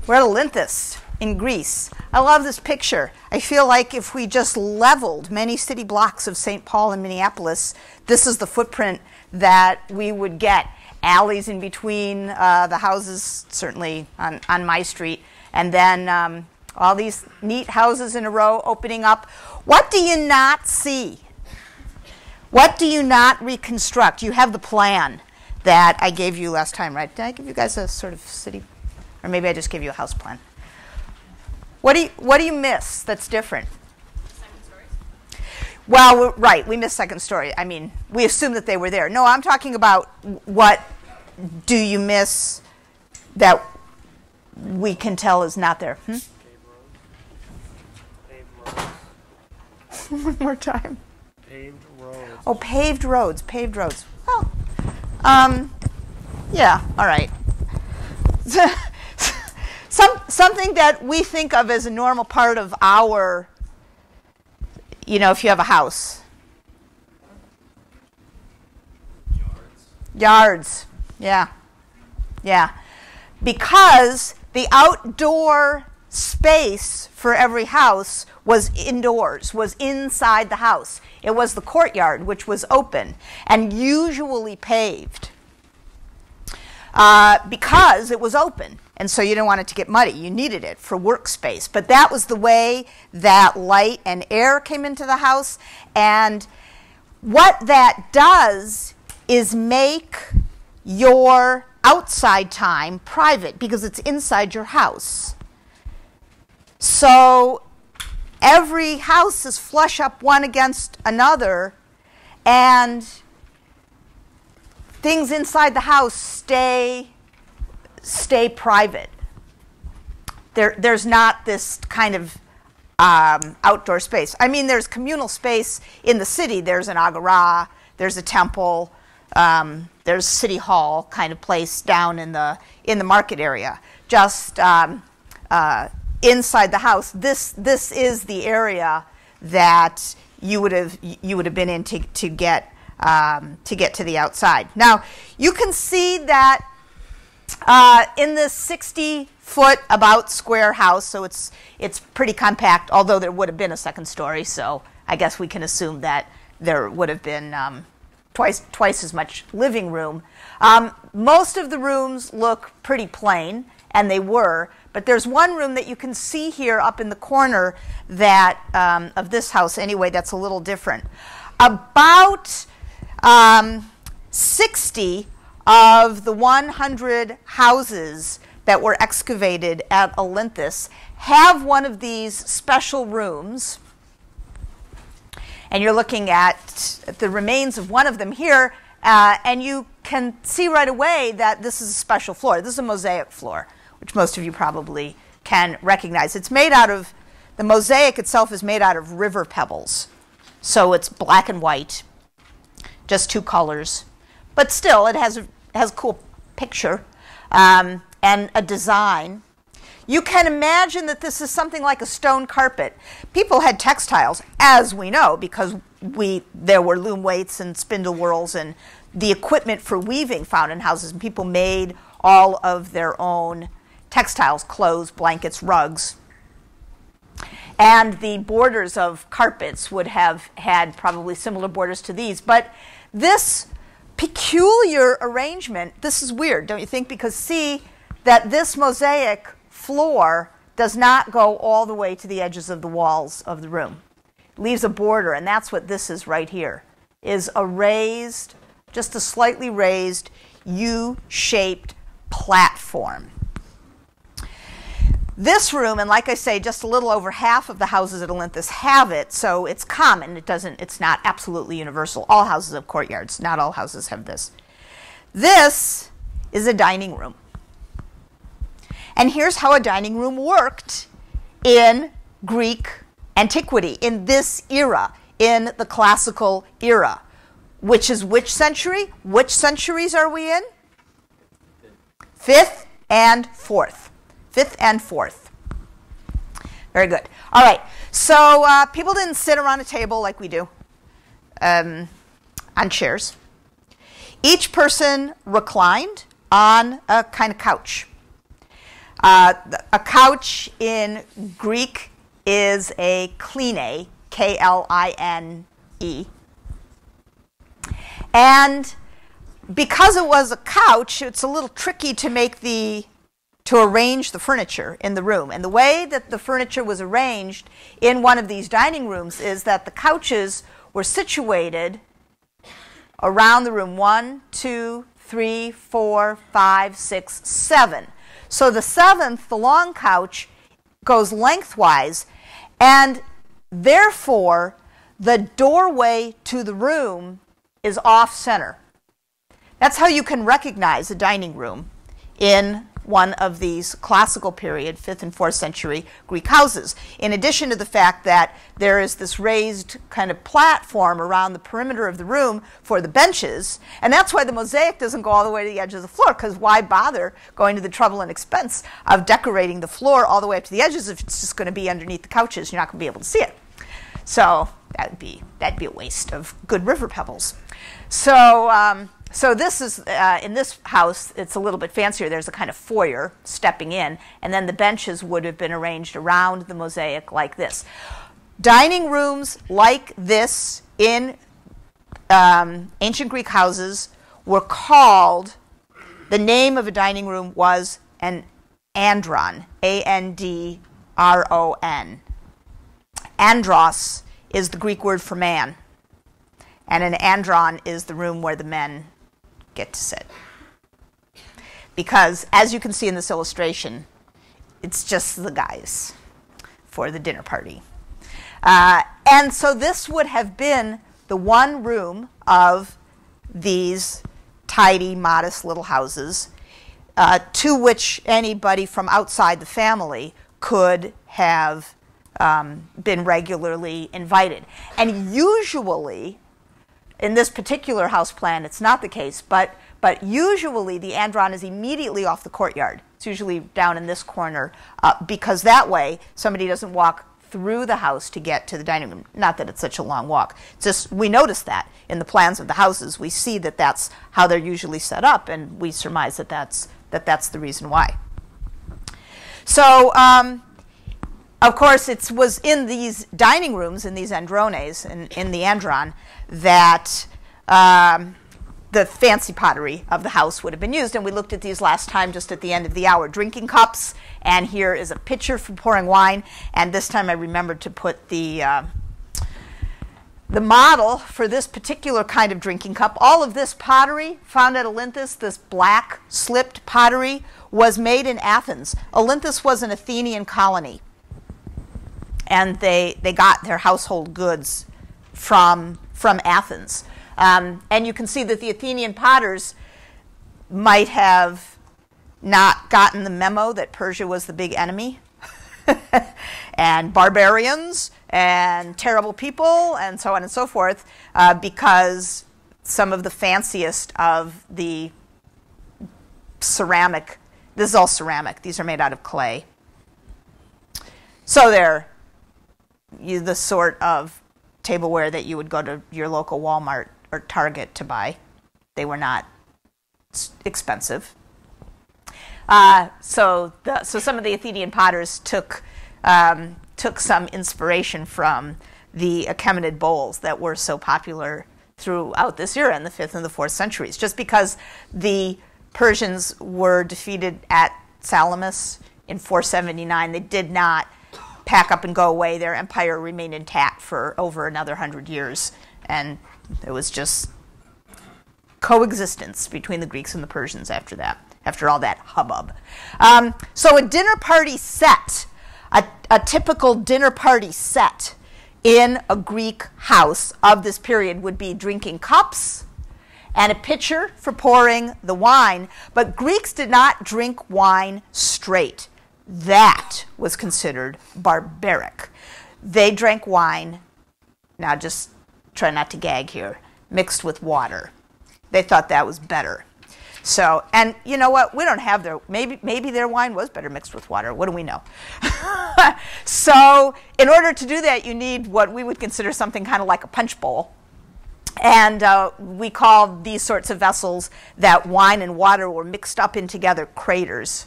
We're at Olynthus in Greece. I love this picture. I feel like if we just leveled many city blocks of St. Paul and Minneapolis, this is the footprint that we would get. Alleys in between the houses, certainly on my street, and then all these neat houses in a row opening up. What do you not see? What do you not reconstruct? You have the plan that I gave you last time, right? Did I give you guys a sort of city? Or maybe I just gave you a house plan. What do you miss that's different? Second stories? Well, right, we missed second story. I mean, we assume that they were there. No, I'm talking about what do you miss that we can tell is not there? Paved roads. One more time. Paved roads. Oh, paved roads, paved roads. Well, yeah, all right. Something that we think of as a normal part of our, if you have a house. Yards. Yeah. Yeah. Because the outdoor space for every house was indoors, was inside the house. It was the courtyard, which was open and usually paved because it was open. And so you didn't want it to get muddy. You needed it for workspace. But that was the way that light and air came into the house. And what that does is make your outside time private because it's inside your house. So every house is flush up one against another, and things inside the house stay private. There's not this kind of outdoor space. I mean, there's communal space in the city. There's an agora, there's a temple, there's city hall kind of place down in the market area. Just inside the house, this is the area that you would have been in to get to the outside. Now you can see that in this 60-foot about square house, so it's pretty compact. Although there would have been a second story, so I guess we can assume that there would have been twice as much living room. Most of the rooms look pretty plain, and they were. But there's one room that you can see here up in the corner that of this house anyway that's a little different. About 60 of the 100 houses that were excavated at Olynthus have one of these special rooms. And you're looking at the remains of one of them here, and you can see right away that this is a special floor. This is a mosaic floor, which most of you probably can recognize. It's made out of, the mosaic itself is made out of river pebbles. So it's black and white, just two colors. But still, it has a cool picture and a design. You can imagine that this is something like a stone carpet. People had textiles, as we know, because there were loom weights and spindle whorls and the equipment for weaving found in houses, and people made all of their own textiles, clothes, blankets, rugs. And the borders of carpets would have had probably similar borders to these. But this peculiar arrangement, this is weird, don't you think? Because see that this mosaic floor does not go all the way to the edges of the walls of the room. It leaves a border, and that's what this is right here, is a raised, just a slightly raised U-shaped platform. This room, and like I say, just a little over half of the houses at Olynthus have it, so it's common. It's not absolutely universal. All houses have courtyards. Not all houses have this. This is a dining room. And here's how a dining room worked in Greek antiquity, in this era, in the classical era. Which is which century? Which centuries are we in? Fifth and fourth. Fifth and fourth. Very good. All right. So people didn't sit around a table like we do on chairs. Each person reclined on a kind of couch. A couch in Greek is a kline, K-L-I-N-E. And because it was a couch, it's a little tricky to arrange the furniture in the room. And the way that the furniture was arranged in one of these dining rooms is that the couches were situated around the room 1, 2, 3, 4, 5, 6, 7. So the seventh, the long couch, goes lengthwise, and therefore the doorway to the room is off center. That's how you can recognize a dining room in one of these classical period 5th and 4th century Greek houses. In addition to the fact that there is this raised kind of platform around the perimeter of the room for the benches, and that's why the mosaic doesn't go all the way to the edge of the floor, because why bother going to the trouble and expense of decorating the floor all the way up to the edges if it's just going to be underneath the couches? You're not going to be able to see it. So that'd be a waste of good river pebbles. So this is, in this house, it's a little bit fancier. There's a kind of foyer stepping in, and then the benches would have been arranged around the mosaic like this. Dining rooms like this in ancient Greek houses were called, the name of a dining room was an andron, A-N-D-R-O-N. Andros is the Greek word for man, and an andron is the room where the men get to sit. Because, as you can see in this illustration, it's just the guys for the dinner party. And so this would have been the one room of these tidy, modest little houses to which anybody from outside the family could have been regularly invited. And usually, in this particular house plan, it's not the case, but usually the andron is immediately off the courtyard. It's usually down in this corner, because that way somebody doesn't walk through the house to get to the dining room. Not that it's such a long walk. It's just we notice that in the plans of the houses. We see that that's how they're usually set up, and we surmise that that's the reason why. So, of course, it was in these dining rooms, in these andrones, in the andron, that the fancy pottery of the house would have been used. And we looked at these last time just at the end of the hour. Drinking cups, and here is a pitcher for pouring wine. And this time I remembered to put the model for this particular kind of drinking cup. All of this pottery found at Olynthus, this black slipped pottery, was made in Athens. Olynthus was an Athenian colony, and they got their household goods from Athens. And you can see that the Athenian potters might have not gotten the memo that Persia was the big enemy and barbarians and terrible people and so on and so forth, because some of the fanciest of the ceramic, this is all ceramic, these are made out of clay. So they're the sort of tableware that you would go to your local Walmart or Target to buy. They were not expensive. So some of the Athenian potters took some inspiration from the Achaemenid bowls that were so popular throughout this era in the 5th and the 4th centuries. Just because the Persians were defeated at Salamis in 479, they did not pack up and go away. Their empire remained intact for over another 100 years, and it was just coexistence between the Greeks and the Persians after that, after all that hubbub. So a dinner party set, a typical dinner party set in a Greek house of this period would be drinking cups and a pitcher for pouring the wine, but Greeks did not drink wine straight. That was considered barbaric. They drank wine, now just try not to gag here, mixed with water. They thought that was better. So, and you know what? We don't have their, maybe their wine was better mixed with water. What do we know? So, in order to do that, you need what we would consider something kind of like a punch bowl. And we call these sorts of vessels that wine and water were mixed up in together craters.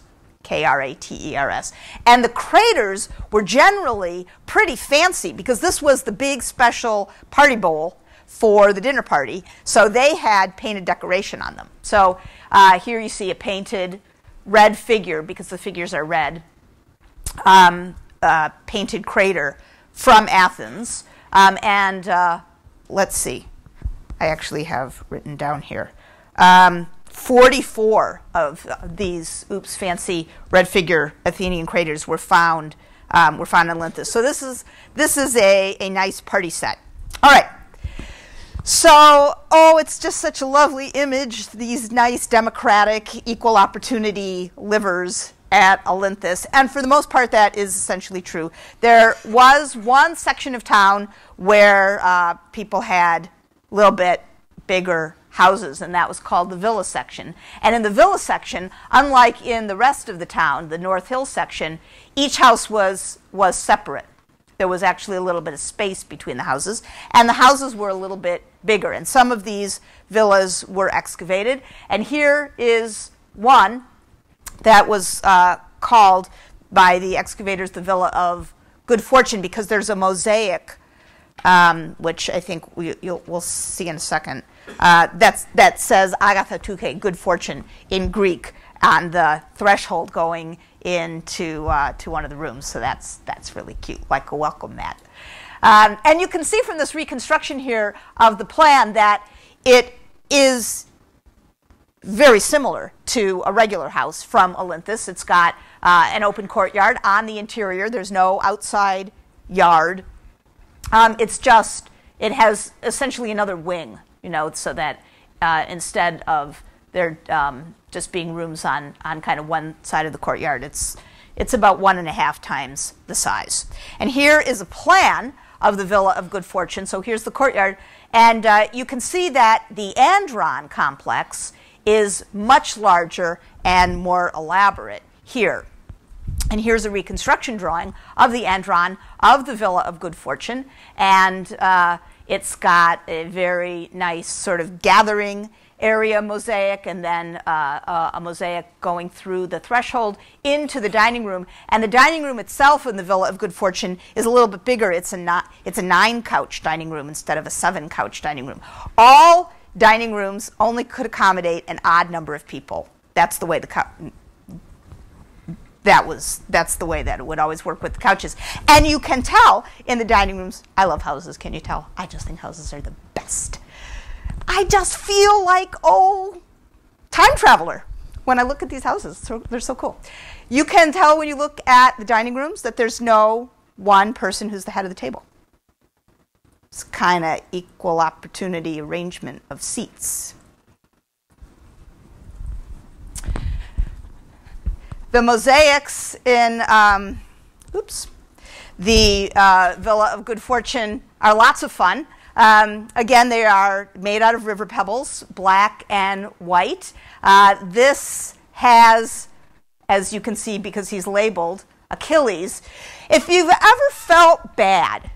Kraters. And the craters were generally pretty fancy because this was the big special party bowl for the dinner party. So they had painted decoration on them. So here you see a painted red figure, because the figures are red, painted crater from Athens. Let's see. I actually have written down here. 44 of these fancy red figure Athenian craters were found in Olynthus. So this is a nice party set. All right. So, it's just such a lovely image, these nice democratic equal opportunity livers at Olynthus. And for the most part, that is essentially true. There was one section of town where people had a little bit bigger houses, and that was called the villa section. And in the villa section, unlike in the rest of the town, the North Hill section, each house was separate. There was actually a little bit of space between the houses, and the houses were a little bit bigger. And some of these villas were excavated. And here is one that was called by the excavators the Villa of Good Fortune, because there's a mosaic, which I think we'll see in a second, that says Agatha Touke, good fortune, in Greek on the threshold going into to one of the rooms. So that's really cute, like a welcome mat. And you can see from this reconstruction here of the plan that it is very similar to a regular house from Olynthus. It's got an open courtyard on the interior. There's no outside yard. It has essentially another wing, so that instead of there just being rooms on kind of one side of the courtyard, it's about 1.5 times the size. And here is a plan of the Villa of Good Fortune. So here's the courtyard. And you can see that the Andron complex is much larger and more elaborate here. And here's a reconstruction drawing of the Andron of the Villa of Good Fortune. And it's got a very nice sort of gathering area mosaic, and then a mosaic going through the threshold into the dining room. And the dining room itself in the Villa of Good Fortune is a little bit bigger. It's a 9-couch dining room instead of a 7-couch dining room. All dining rooms only could accommodate an odd number of people. That's the way that's the way that it would always work with the couches. And you can tell in the dining rooms. I love houses. Can you tell? I just think houses are the best. I just feel like, time traveler when I look at these houses. They're so cool. You can tell when you look at the dining rooms that there's no one person who's the head of the table. It's kind of equal opportunity arrangement of seats. The mosaics in the Villa of Good Fortune are lots of fun. Again, they are made out of river pebbles, black and white. This has, as you can see because he's labeled, Achilles. If you've ever felt bad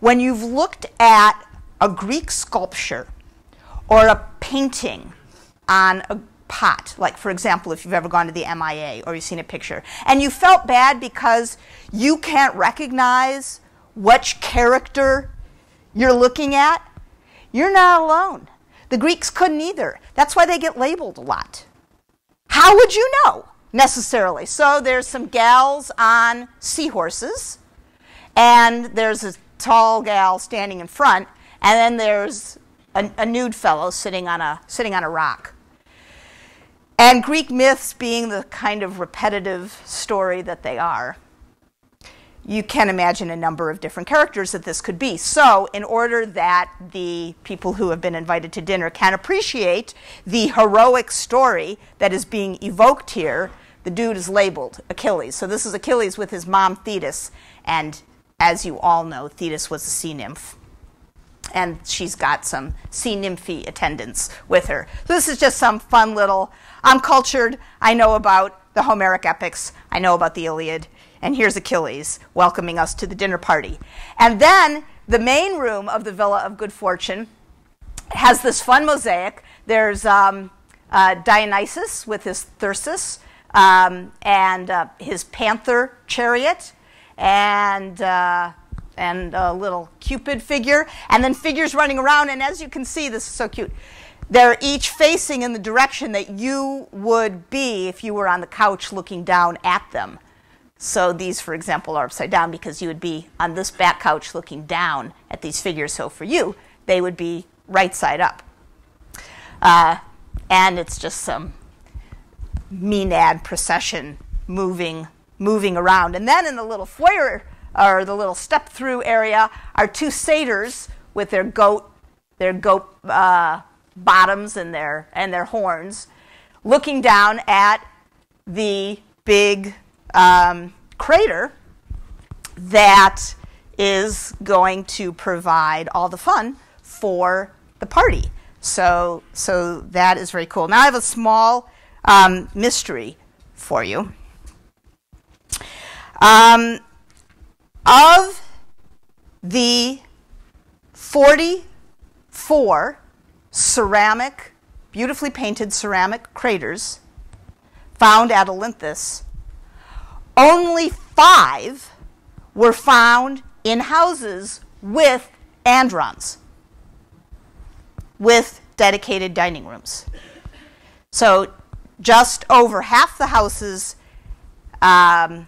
when you've looked at a Greek sculpture or a painting on a pot, like for example, if you've ever gone to the MIA or you've seen a picture, and you felt bad because you can't recognize which character you're looking at, you're not alone. The Greeks couldn't either. That's why they get labeled a lot. How would you know, necessarily? So there's some gals on seahorses, and there's a tall gal standing in front, and then there's a nude fellow sitting on a rock. And Greek myths being the kind of repetitive story that they are, you can imagine a number of different characters that this could be. So in order that the people who have been invited to dinner can appreciate the heroic story that is being evoked here, the dude is labeled Achilles. So this is Achilles with his mom Thetis, and as you all know, Thetis was a sea nymph. And she's got some sea nymphy attendants with her. So this is just some fun little, I'm cultured, I know about the Homeric epics, I know about the Iliad, and here's Achilles welcoming us to the dinner party. And then the main room of the Villa of Good Fortune has this fun mosaic. There's Dionysus with his Thyrsus and his panther chariot, and a little Cupid figure, and then figures running around. And as you can see, this is so cute. They're each facing in the direction that you would be if you were on the couch looking down at them. So these, for example, are upside down because you would be on this back couch looking down at these figures. So for you, they would be right side up. And it's just some Maenad procession moving around. And then in the little foyer, or the little step-through area, are two satyrs with their goat bottoms and their horns, looking down at the big crater that is going to provide all the fun for the party. So that is very cool. Now I have a small mystery for you. Of the 44 ceramic, beautifully painted ceramic craters found at Olympus, only 5 were found in houses with androns, with dedicated dining rooms. So just over half the houses have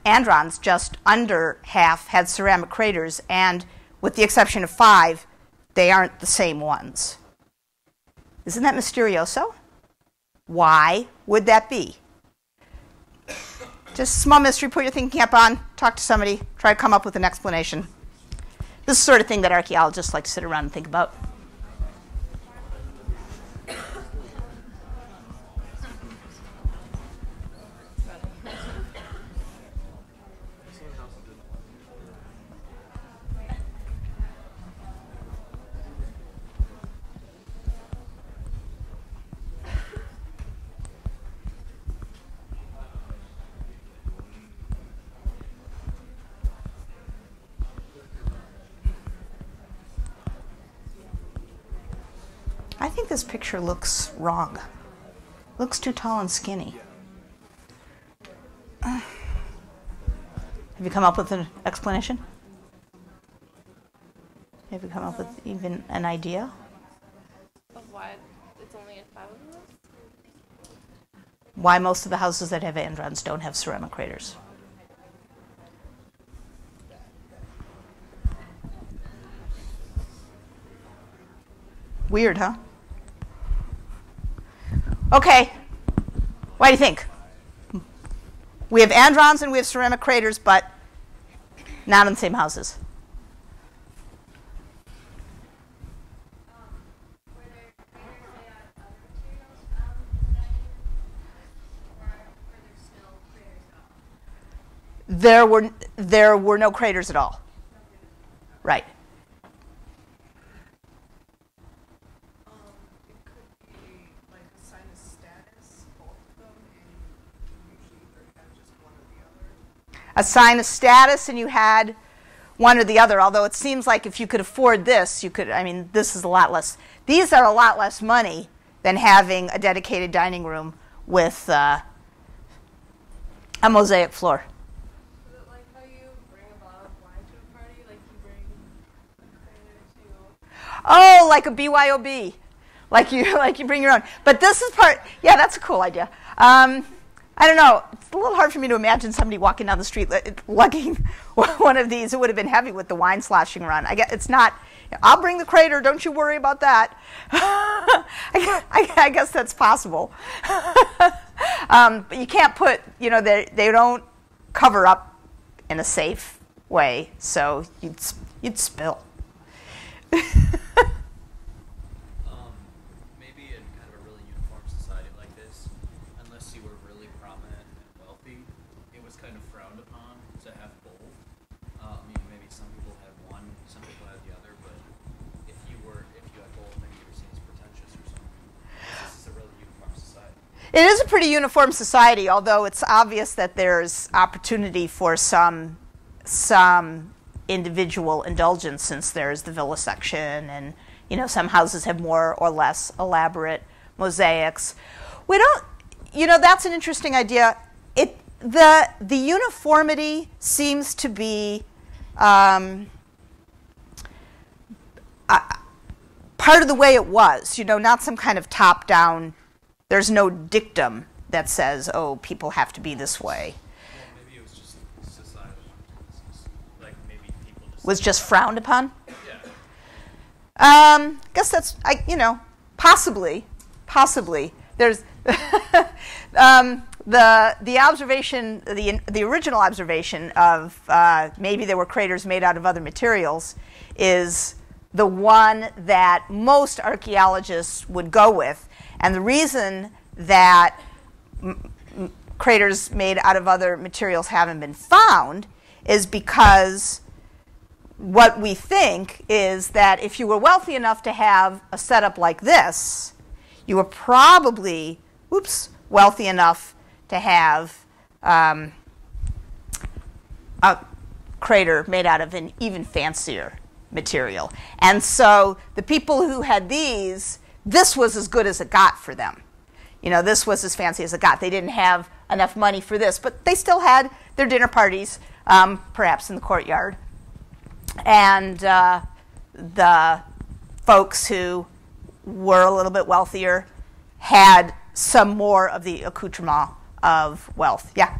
androns, just under half had ceramic craters, and with the exception of 5, they aren't the same ones. Isn't that mysterioso? Why would that be? Just a small mystery, put your thinking cap on, talk to somebody, try to come up with an explanation. This is the sort of thing that archaeologists like to sit around and think about. I think this picture looks wrong. Looks too tall and skinny. Have you come up with an explanation? Have you come up with even an idea? Of why it's only at 5 of them? Why most of the houses that have androns don't have ceramic craters? Weird, huh? Okay, what do you think? We have androns and we have ceramic craters, but not in the same houses. Were there craters made out of other materials than dining room? Or were there still craters at all? There were no craters at all. Right. A sign of status, and you had one or the other, although it seems like if you could afford this, you could, I mean, this is a lot less. These are a lot less money than having a dedicated dining room with a mosaic floor. Is it like how you bring a bottle of wine to a party? Like you bring a crater to... Oh, like a BYOB. Like you bring your own. But this is part, yeah, that's a cool idea. I don't know. It's a little hard for me to imagine somebody walking down the street lugging one of these. It would have been heavy with the wine sloshing run. I guess it's not. I'll bring the crater. Don't you worry about that. I guess that's possible. But you can't put. You know, they don't cover up in a safe way, so you'd spill. Maybe in kind of a really uniform society like this, unless you were really prominent and wealthy, it was kind of frowned upon to have both. I mean, maybe some people had one, some people had the other, but if you had both, maybe you were seen as pretentious or something. This is a really uniform society. It is a pretty uniform society, although it's obvious that there's opportunity for some individual indulgence, since there's the vivisection, and some houses have more or less elaborate mosaics. We don't, that's an interesting idea. The uniformity seems to be part of the way it was, not some kind of top-down, there's no dictum that says, oh, people have to be this way. Well, maybe it was just societal. Like maybe people just Was just frowned upon? Yeah. Guess that's, possibly. There's the observation, the original observation of maybe there were craters made out of other materials is the one that most archaeologists would go with. And the reason that craters made out of other materials haven't been found is because what we think is that if you were wealthy enough to have a setup like this, you were probably, wealthy enough to have a crater made out of an even fancier material. And so the people who had these, this was as good as it got for them. This was as fancy as it got. They didn't have enough money for this, but they still had their dinner parties, perhaps in the courtyard. And the folks who were a little bit wealthier had some more of the accoutrement of wealth. Yeah?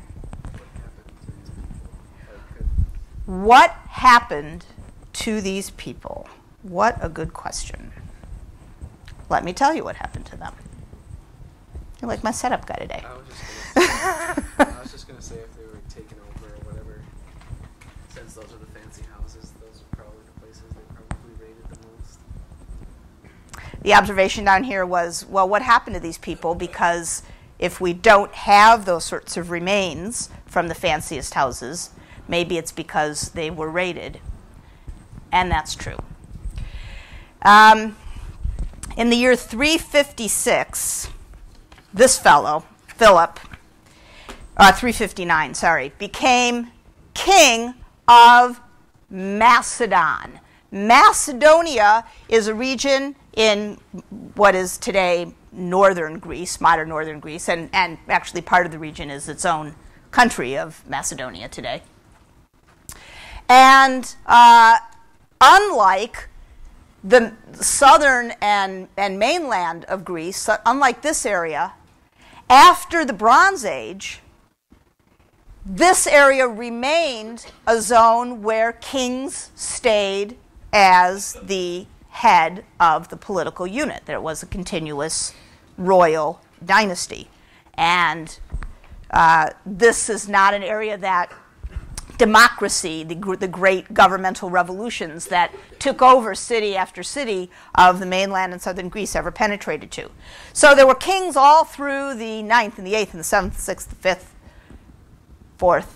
What happened to these people? What a good question. Let me tell you what happened to them. You're like my setup guy today. I was just gonna say if they were taken over or whatever, since those are the fancy houses, those are probably the places they probably rated the most. The observation down here was, well, what happened to these people? Because if we don't have those sorts of remains from the fanciest houses, maybe it's because they were raided. And that's true. In the year 356, this fellow, Philip, 359, sorry, became king of Macedon. Macedonia is a region in what is today northern Greece, modern northern Greece, and actually part of the region is its own country of Macedonia today. And unlike the southern and mainland of Greece, unlike this area, after the Bronze Age, this area remained a zone where kings stayed as the head of the political unit. There was a continuous royal dynasty. And this is not an area that democracy, the great governmental revolutions that took over city after city of the mainland and southern Greece ever penetrated to. So there were kings all through the 9th and the 8th and the 7th, 6th, the 5th, 4th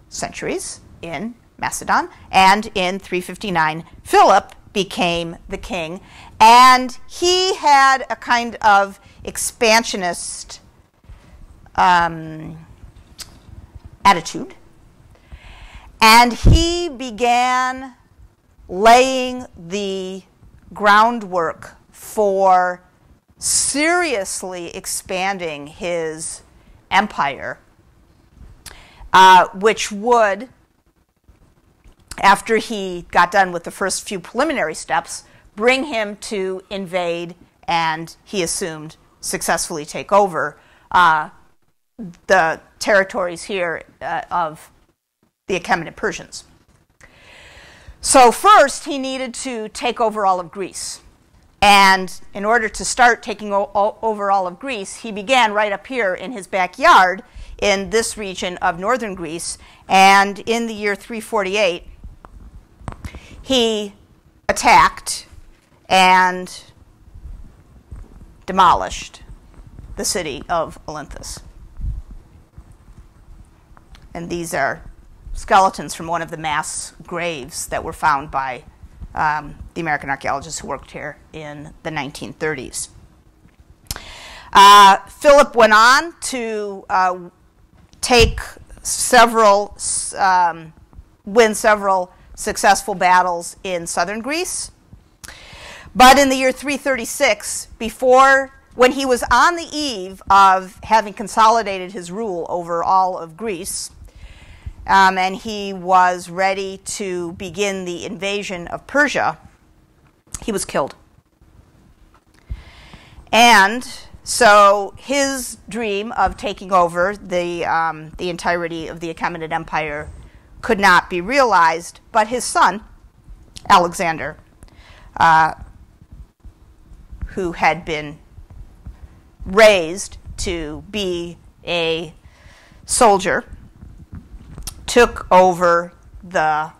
centuries in Macedon. And in 359, Philip became the king. And he had a kind of expansionist attitude. And he began laying the groundwork for seriously expanding his empire, which would, after he got done with the first few preliminary steps, bring him to invade, and he assumed successfully take over the territories here of the Achaemenid Persians. So first, he needed to take over all of Greece. And in order to start taking over all of Greece, he began right up here in his backyard in this region of northern Greece. And in the year 348, he attacked and demolished the city of Olympus. And these are skeletons from one of the mass graves that were found by the American archaeologists who worked here in the 1930s. Philip went on to win several successful battles in southern Greece. But in the year 336, before when he was on the eve of having consolidated his rule over all of Greece, and he was ready to begin the invasion of Persia, he was killed. And so his dream of taking over the entirety of the Achaemenid Empire could not be realized, but his son, Alexander, who had been raised to be a soldier, took over the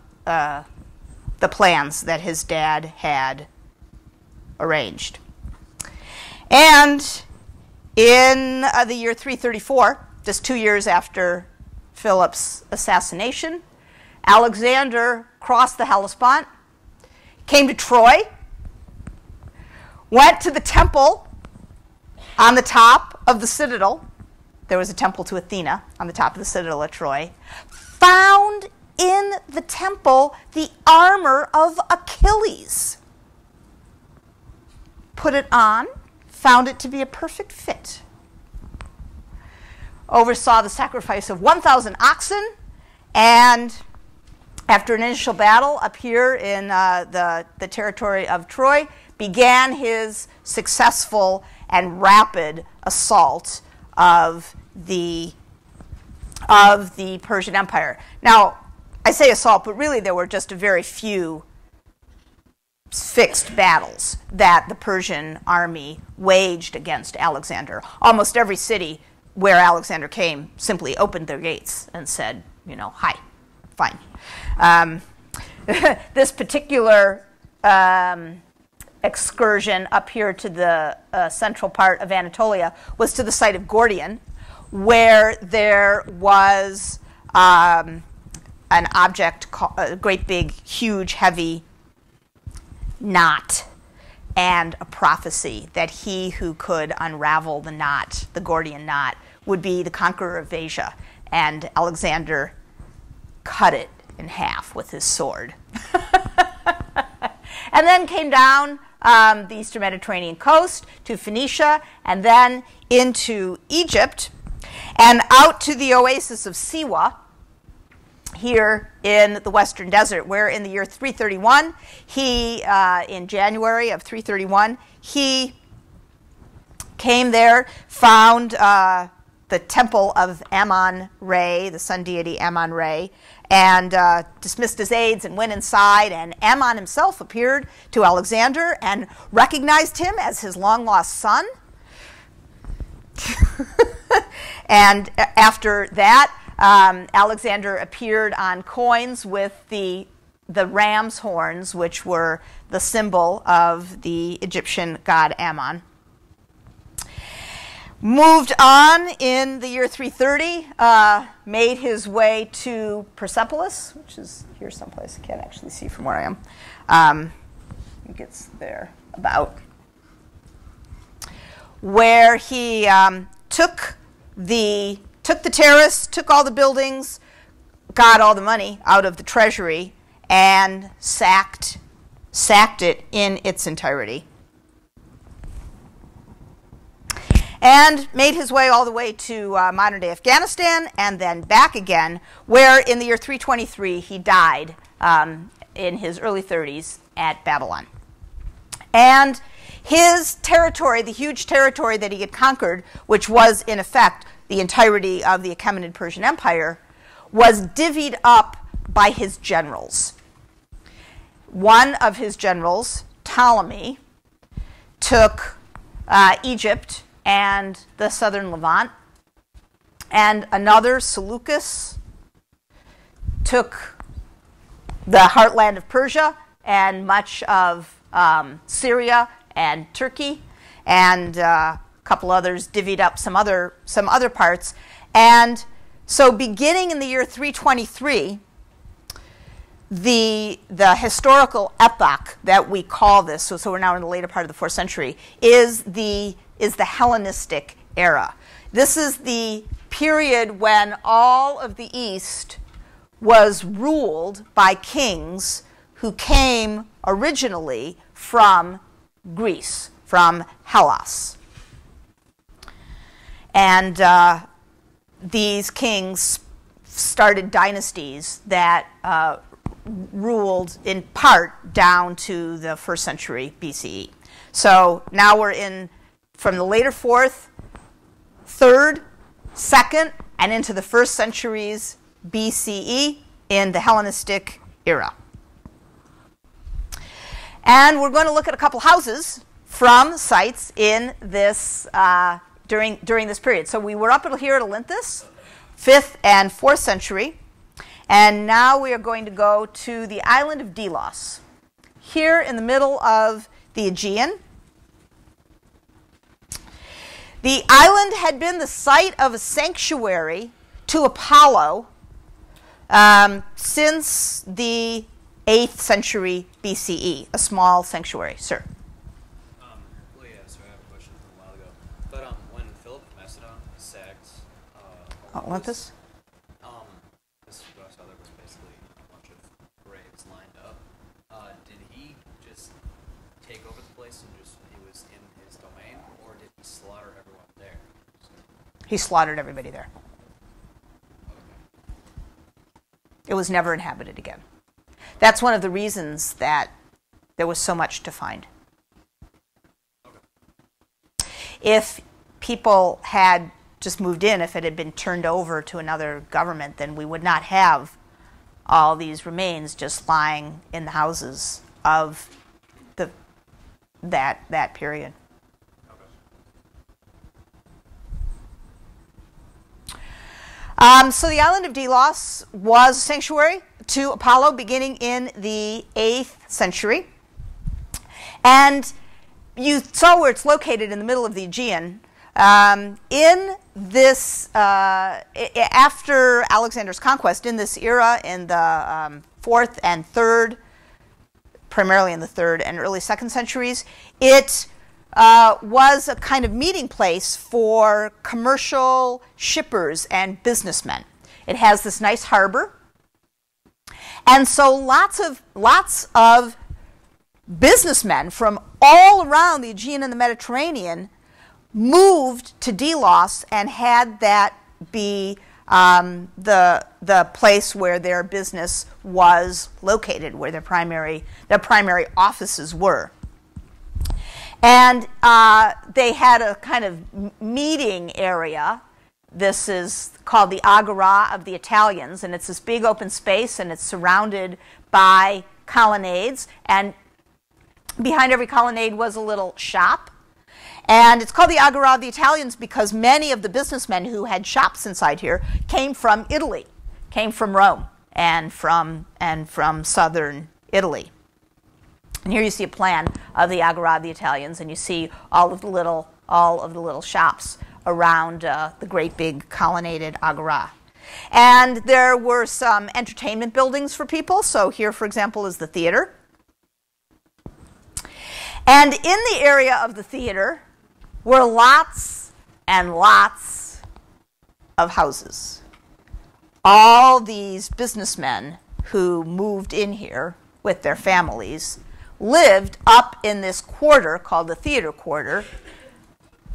plans that his dad had arranged. And in the year 334, just 2 years after Philip's assassination, Alexander crossed the Hellespont, came to Troy, went to the temple on the top of the citadel. There was a temple to Athena on the top of the citadel at Troy. Found in the temple the armor of Achilles. Put it on, found it to be a perfect fit. Oversaw the sacrifice of 1,000 oxen, and after an initial battle up here in the territory of Troy, began his successful and rapid assault of the Persian Empire. Now, I say assault, but really there were just a very few fixed battles that the Persian army waged against Alexander. Almost every city where Alexander came simply opened their gates and said, hi, fine. This particular excursion up here to the central part of Anatolia was to the site of Gordian, where there was an object, a great big, huge, heavy knot, and a prophecy that he who could unravel the knot, the Gordian knot, would be the conqueror of Asia. And Alexander cut it in half with his sword. And then came down the eastern Mediterranean coast to Phoenicia, and then into Egypt, and out to the oasis of Siwa, here in the western desert, where in the year 331, in January of 331, he came there, found the temple of Ammon-Re, the sun deity Ammon-Re, and dismissed his aides and went inside, and Ammon himself appeared to Alexander and recognized him as his long-lost son. And after that, Alexander appeared on coins with the ram's horns, which were the symbol of the Egyptian god Ammon. Moved on in the year 330, made his way to Persepolis, which is here someplace. I can't actually see from where I am. I think it's there about. Where he took the terrace, took all the buildings, got all the money out of the treasury, and sacked it in its entirety. And made his way all the way to modern-day Afghanistan, and then back again, where in the year 323 he died in his early 30s at Babylon. And his territory, the huge territory that he had conquered, which was in effect the entirety of the Achaemenid Persian Empire, was divvied up by his generals. One of his generals, Ptolemy, took Egypt and the southern Levant, and another, Seleucus, took the heartland of Persia and much of Syria and Turkey, and a couple others divvied up some other parts. And so beginning in the year 323, the historical epoch that we call this, so we're now in the later part of the 4th century, is the Hellenistic era. This is the period when all of the East was ruled by kings who came originally from Greece, from Hellas. And these kings started dynasties that ruled in part down to the 1st century BCE. So now we're in from the later 4th, 3rd, 2nd, and into the 1st centuries BCE in the Hellenistic era. And we're going to look at a couple houses from sites in this during this period. So we were up here at Olynthus, 5th and 4th century, and now we are going to go to the island of Delos, here in the middle of the Aegean. The island had been the site of a sanctuary to Apollo since the 8th century BCE, a small sanctuary. Sir? Well, yeah, so I have a question from a while ago. But when Philip of Macedon sacked Olynthus? this I saw there was basically a bunch of graves lined up. Did he just take over the place and just it was in his domain, or did he slaughter everyone there? He slaughtered everybody there. It was never inhabited again. That's one of the reasons that there was so much to find. If people had just moved in, if it had been turned over to another government, then we would not have all these remains just lying in the houses of that period. So the island of Delos was a sanctuary to Apollo beginning in the 8th century. And you saw where it's located in the middle of the Aegean. In this, after Alexander's conquest, in this era, in the 4th and 3rd, primarily in the 3rd and early 2nd centuries, it was a kind of meeting place for commercial shippers and businessmen. It has this nice harbor. And so lots of businessmen from all around the Aegean and the Mediterranean moved to Delos and had that be the place where their business was located, where their primary offices were. And they had a kind of meeting area. This is called the Agora of the Italians, and it's this big open space, and it's surrounded by colonnades, and behind every colonnade was a little shop. And it's called the Agora of the Italians because many of the businessmen who had shops inside here came from Italy, came from Rome, and from southern Italy. And here you see a plan of the Agora of the Italians, and you see all of the little shops around the great big colonnaded Agora. And there were some entertainment buildings for people. So here, for example, is the theater. And in the area of the theater were lots and lots of houses. All these businessmen who moved in here with their families lived up in this quarter called the theater quarter,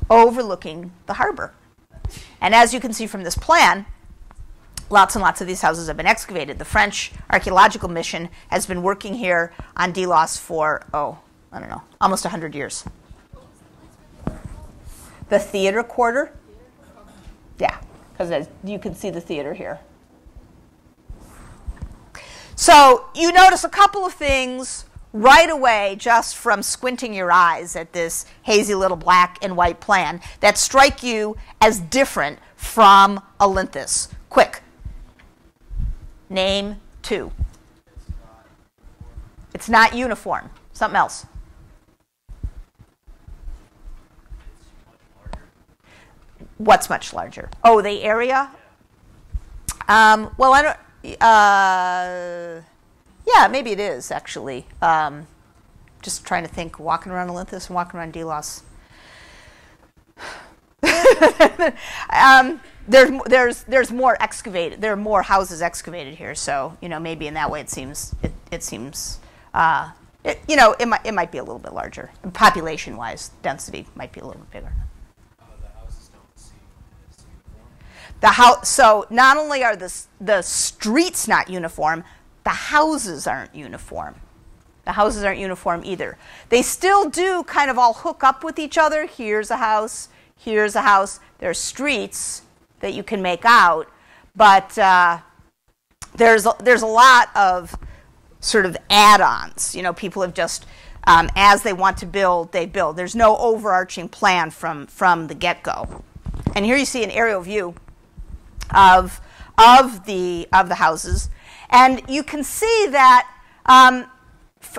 overlooking the harbor. And as you can see from this plan, lots and lots of these houses have been excavated. The French archaeological mission has been working here on Delos for, I don't know, almost 100 years. The theater quarter? Yeah, because you can see the theater here. So you notice a couple of things right away just from squinting your eyes at this hazy little black and white plan that strike you as different from Olynthus. Quick. Name two. It's not uniform. Something else. What's much larger? Oh, the area? Well, I don't... yeah, maybe it is, actually. Just trying to think, walking around Olynthus and walking around Delos. There's more excavated. There are more houses excavated here, so maybe in that way it seems it might be a little bit larger. Population-wise, density might be a little bit bigger. The houses don't seem So not only are the streets not uniform, the houses aren't uniform. The houses aren't uniform either. They still do kind of all hook up with each other. Here's a house. Here's a house. There's streets that you can make out, but there's a lot of sort of add-ons. You know, people have just as they want to build, they build. There's no overarching plan from the get-go. And here you see an aerial view of the houses, and you can see that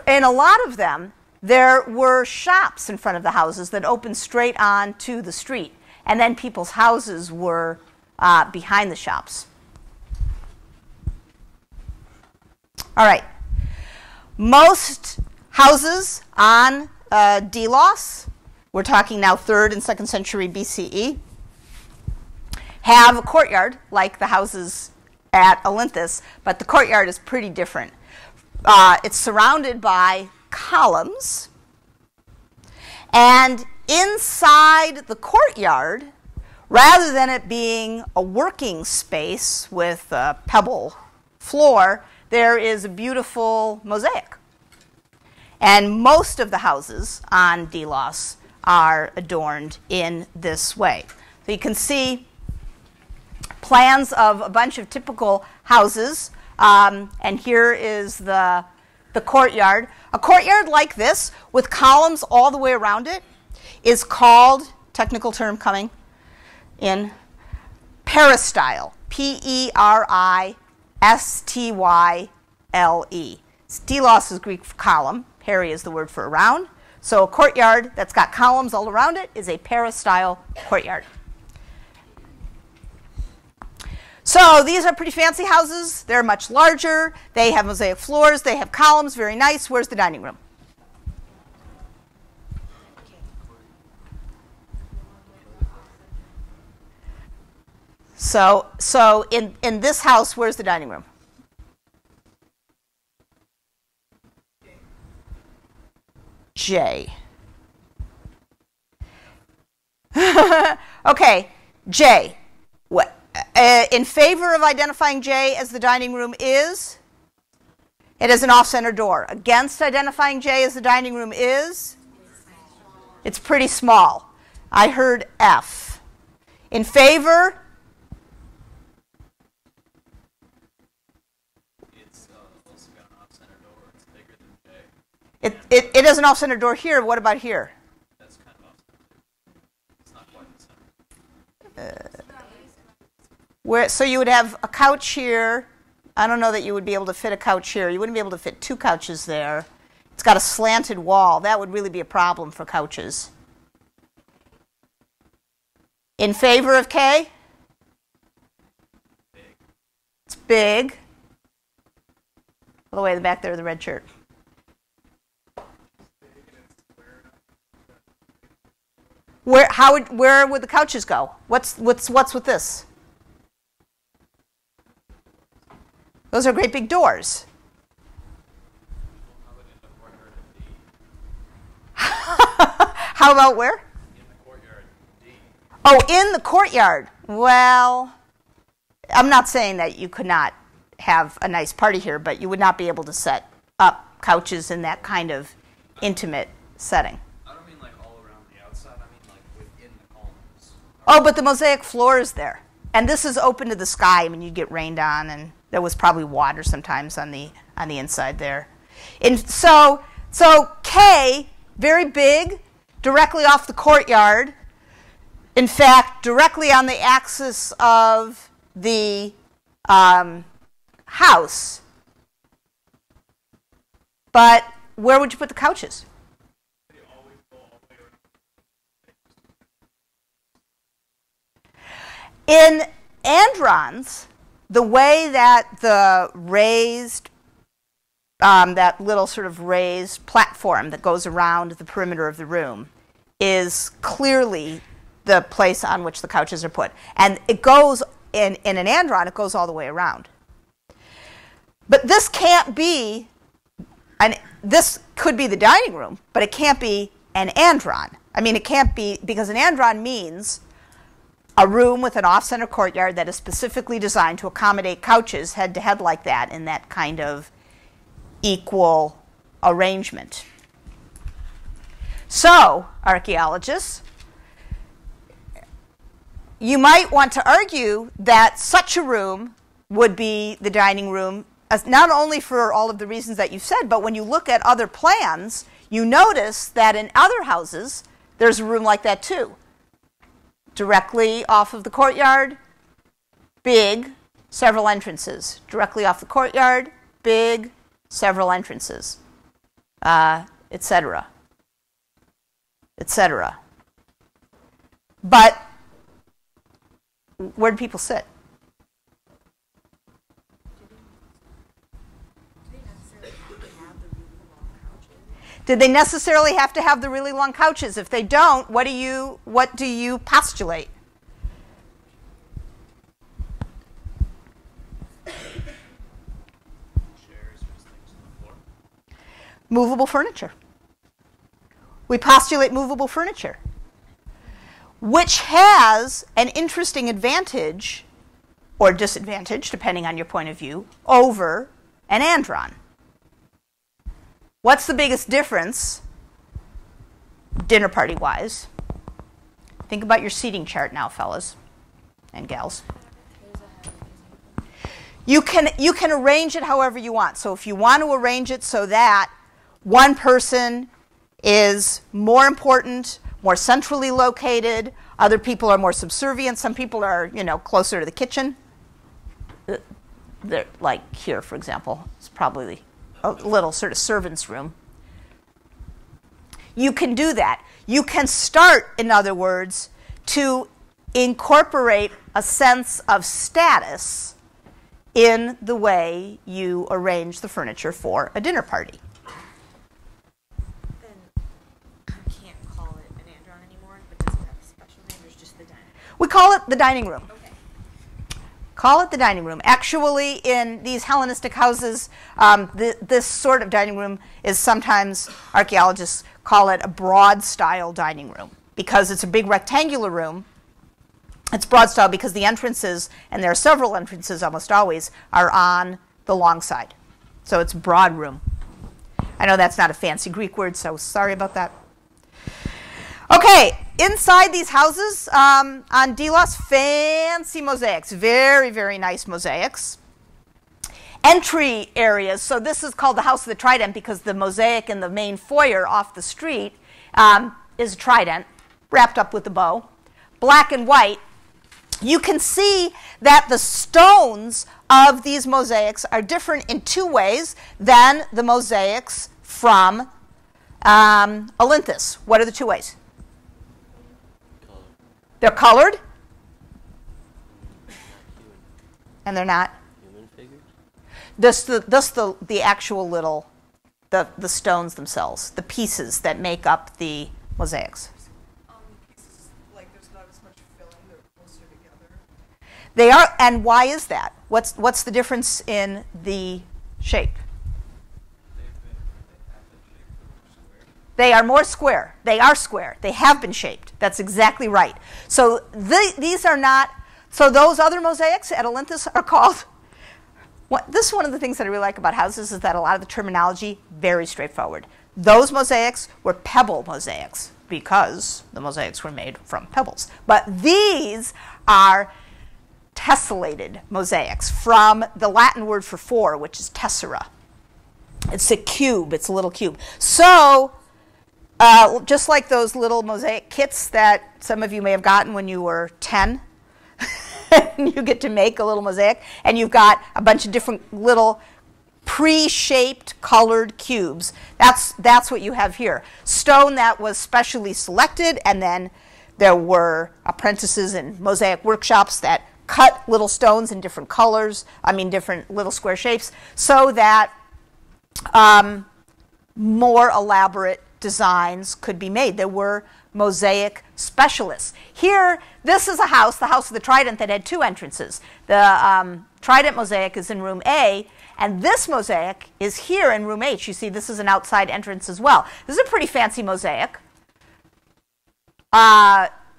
in a lot of them there were shops in front of the houses that opened straight on to the street, and then people's houses were behind the shops. All right, most houses on Delos, we're talking now 3rd and 2nd century BCE, have a courtyard like the houses at Olynthus, but the courtyard is pretty different. It's surrounded by columns, and inside the courtyard, rather than it being a working space with a pebble floor, there is a beautiful mosaic. And most of the houses on Delos are adorned in this way. So you can see plans of a bunch of typical houses, and here is the courtyard. A courtyard like this, with columns all the way around it, is called, technical term coming in, peristyle. P-E-R-I-S-T-Y-L-E. Delos is Greek for column. Peri is the word for around. So a courtyard that's got columns all around it is a peristyle courtyard. So these are pretty fancy houses. They're much larger. They have mosaic floors. They have columns. Very nice. Where's the dining room? So in this house, where's the dining room? J. Okay, J. What? In favor of identifying J as the dining room is? It is an off-center door. Against identifying J as the dining room is? It's pretty small. I heard F. In favor? It's also got an off-center door. It's bigger than J. It is an off-center door here. What about here? That's kind of off-center. It's not quite the center. So you would have a couch here. I don't know that you would be able to fit a couch here. You wouldn't be able to fit 2 couches there. It's got a slanted wall. That would really be a problem for couches. In favor of K? Big. It's big. All the way to the back there of the red shirt. Where would the couches go? What's with this? Those are great big doors. How about where? In the courtyard, D. Oh, in the courtyard. Well, I'm not saying that you could not have a nice party here, but you would not be able to set up couches in that kind of intimate setting. I don't mean like all around the outside. I mean like within the columns. Oh, but the mosaic floor is there. And this is open to the sky. I mean, you'd get rained on, and there was probably water sometimes on the inside there. And so K, very big, directly off the courtyard. In fact, directly on the axis of the house. But where would you put the couches? In androns, the way that the raised, that little sort of raised platform that goes around the perimeter of the room is clearly the place on which the couches are put. And it goes, in an andron, it goes all the way around. But this can't be, this could be the dining room, but it can't be an andron. I mean, it can't be, because an andron means a room with an off-center courtyard that is specifically designed to accommodate couches head-to-head like that in that kind of equal arrangement. So, archaeologists, you might want to argue that such a room would be the dining room, not only for all of the reasons that you said, but when you look at other plans, you notice that in other houses, there's a room like that too. Directly off of the courtyard, big, several entrances. Directly off the courtyard, big, several entrances, etc., etc. But where do people sit? Did they necessarily have to have the really long couches? If they don't, what do you postulate? Chairs or just things on the floor. Movable furniture. We postulate movable furniture, which has an interesting advantage or disadvantage, depending on your point of view, over an andron. What's the biggest difference, dinner party-wise? Think about your seating chart now, fellas and gals. You can arrange it however you want. So if you want to arrange it so that one person is more important, more centrally located, other people are more subservient, some people are, closer to the kitchen. They're like here, for example, it's probably a little sort of servant's room. You can do that. You can start, in other words, to incorporate a sense of status in the way you arrange the furniture for a dinner party. Then you can't call it an andron anymore, but does it have a special name or is it just the dining room? We call it the dining room. Okay. Call it the dining room. Actually, in these Hellenistic houses, this sort of dining room is sometimes, archaeologists call it a broad style dining room because it's a big rectangular room. It's broad style because the entrances, and there are several entrances almost always, are on the long side. So it's broad room. I know that's not a fancy Greek word, so sorry about that. Okay, inside these houses on Delos, fancy mosaics, very, very nice mosaics. Entry areas, so this is called the House of the Trident because the mosaic in the main foyer off the street is a trident wrapped up with a bow. Black and white. You can see that the stones of these mosaics are different in two ways than the mosaics from Olynthus. What are the two ways? They're colored, and they're not. Human figures? The actual little, the stones themselves, the pieces that make up the mosaics. Pieces, like there's not as much filling, they're closer together. They are, and why is that? What's the difference in the shape? They are more square. They are square. They have been shaped. That's exactly right. So these are not, so those other mosaics at Olynthus are called, this is one of the things that I really like about houses is that a lot of the terminology, very straightforward. Those mosaics were pebble mosaics because the mosaics were made from pebbles. But these are tessellated mosaics from the Latin word for four, which is tessera. It's a cube. It's a little cube. So just like those little mosaic kits that some of you may have gotten when you were 10, you get to make a little mosaic, and you've got a bunch of different little pre-shaped colored cubes. That's what you have here. Stone that was specially selected, and then there were apprentices in mosaic workshops that cut little stones in different colors, different little square shapes, so that more elaborate designs could be made. There were mosaic specialists. Here, this is a house, the House of the Trident, that had two entrances. The Trident mosaic is in room A, and this mosaic is here in room H. You see, this is an outside entrance as well. This is a pretty fancy mosaic.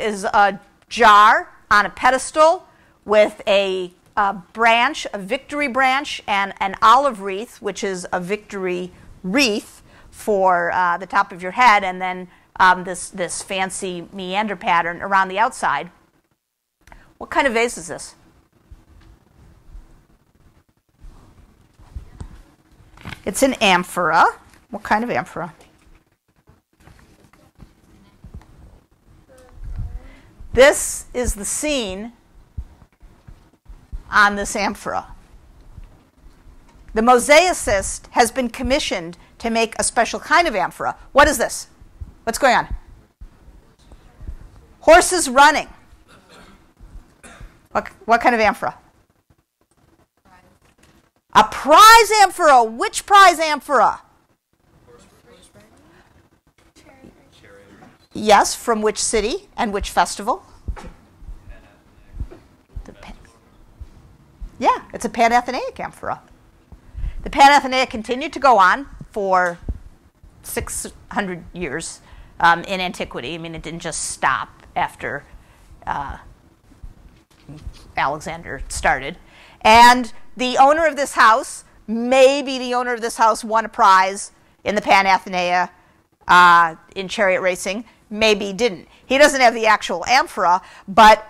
Is a jar on a pedestal with a branch, a victory branch, and an olive wreath, which is a victory wreath for the top of your head, and then this fancy meander pattern around the outside. What kind of vase is this? It's an amphora. What kind of amphora? This is the scene on this amphora. The mosaicist has been commissioned to make a special kind of amphora. What is this? What's going on? Horses running. What kind of amphora? A prize amphora. Which prize amphora? Yes, from which city and which festival? Yeah, it's a Panathenaic amphora. The Panathenaic continued to go on for 600 years in antiquity. I mean, it didn't just stop after Alexander started. And the owner of this house, maybe the owner of this house won a prize in the Panathenaea in chariot racing. Maybe he didn't. He doesn't have the actual amphora, but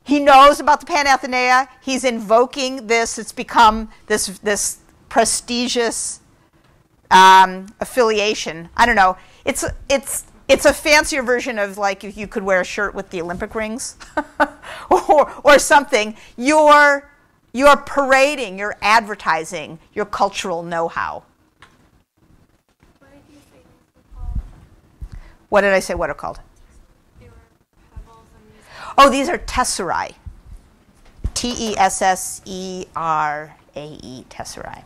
he knows about the Panathenaea. He's invoking this. It's become this prestigious affiliation. I don't know. It's a fancier version of like if you could wear a shirt with the Olympic rings or something. You're parading, you're advertising your cultural know-how. What did you say these were called? What did I say what are called? They were pebbles and these. Oh, these are tesserae. Tesserae, tesserae.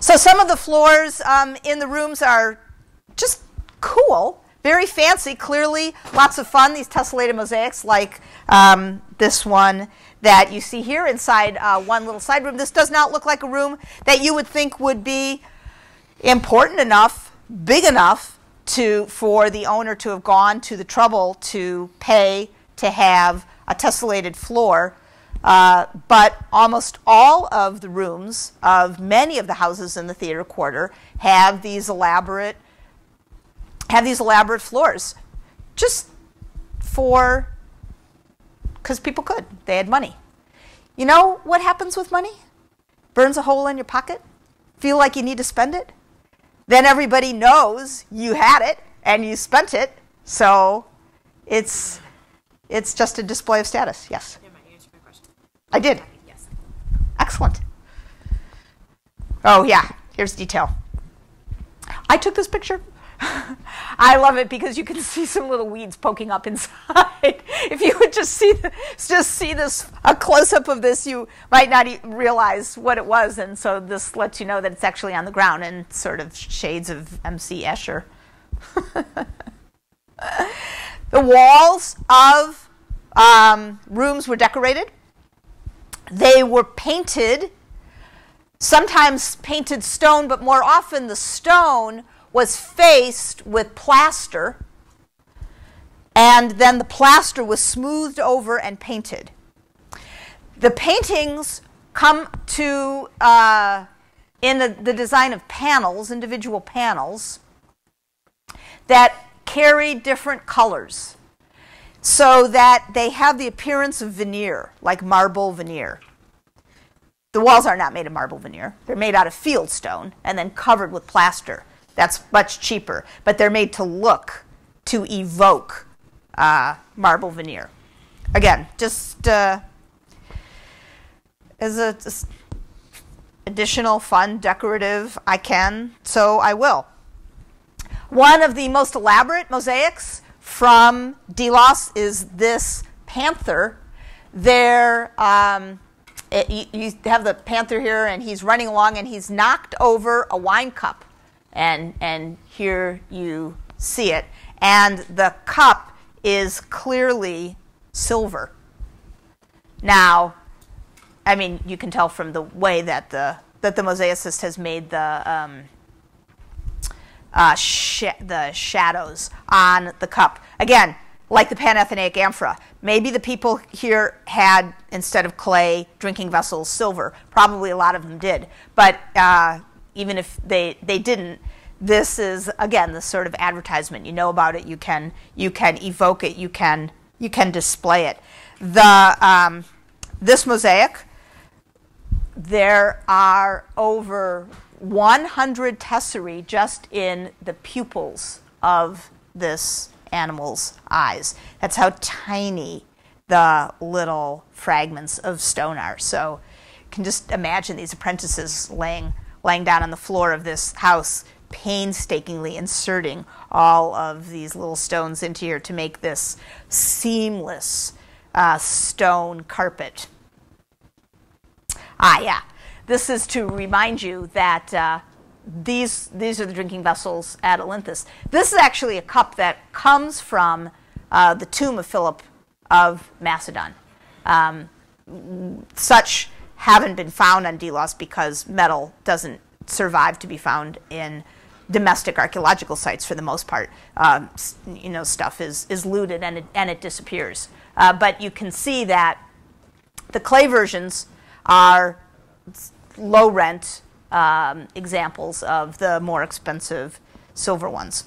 So some of the floors in the rooms are just cool, very fancy, clearly lots of fun. These tessellated mosaics like this one that you see here inside one little side room. This does not look like a room that you would think would be important enough, big enough for the owner to have gone to the trouble to pay to have a tessellated floor. But almost all of the rooms of many of the houses in the theater quarter have these elaborate floors, just because people could. They had money. You know what happens with money? Burns a hole in your pocket. Feel like you need to spend it. Then everybody knows you had it and you spent it. So it's just a display of status. Yes. Never mind, you answered my question. I did. Yes. Excellent. Oh, yeah. Here's detail. I took this picture. I love it because you can see some little weeds poking up inside. If you would just see this, a close-up of this, you might not realize what it was. And so this lets you know that it's actually on the ground and sort of shades of M.C. Escher. The walls of rooms were decorated. They were painted, sometimes painted stone, but more often the stone was faced with plaster, and then the plaster was smoothed over and painted. The paintings come to, in the design of panels, individual panels, that carry different colors so that they have the appearance of veneer, like marble veneer. The walls are not made of marble veneer. They're made out of field stone and then covered with plaster. That's much cheaper, but they're made to evoke marble veneer. Again, just as additional fun, decorative, so I will. One of the most elaborate mosaics from Delos is this panther. You have the panther here, and he's running along, and he's knocked over a wine cup. And here you see it. And the cup is clearly silver. Now, I mean, you can tell from the way that the mosaicist has made the shadows on the cup. Again, like the Panathenaic amphora. Maybe the people here had, instead of clay drinking vessels, silver. Probably a lot of them did. But even if they didn't, this is, again, the sort of advertisement. You know about it. You can evoke it. You can display it. This mosaic, there are over 100 tesserae just in the pupils of this animal's eyes. That's how tiny the little fragments of stone are. So you can just imagine these apprentices laying down on the floor of this house, painstakingly inserting all of these little stones into here to make this seamless stone carpet. Yeah. This is to remind you that these are the drinking vessels at Olynthus. This is actually a cup that comes from the tomb of Philip of Macedon. Such haven't been found on Delos because metal doesn't survive to be found in domestic archaeological sites for the most part. Stuff is looted and it disappears. But you can see that the clay versions are low rent examples of the more expensive silver ones.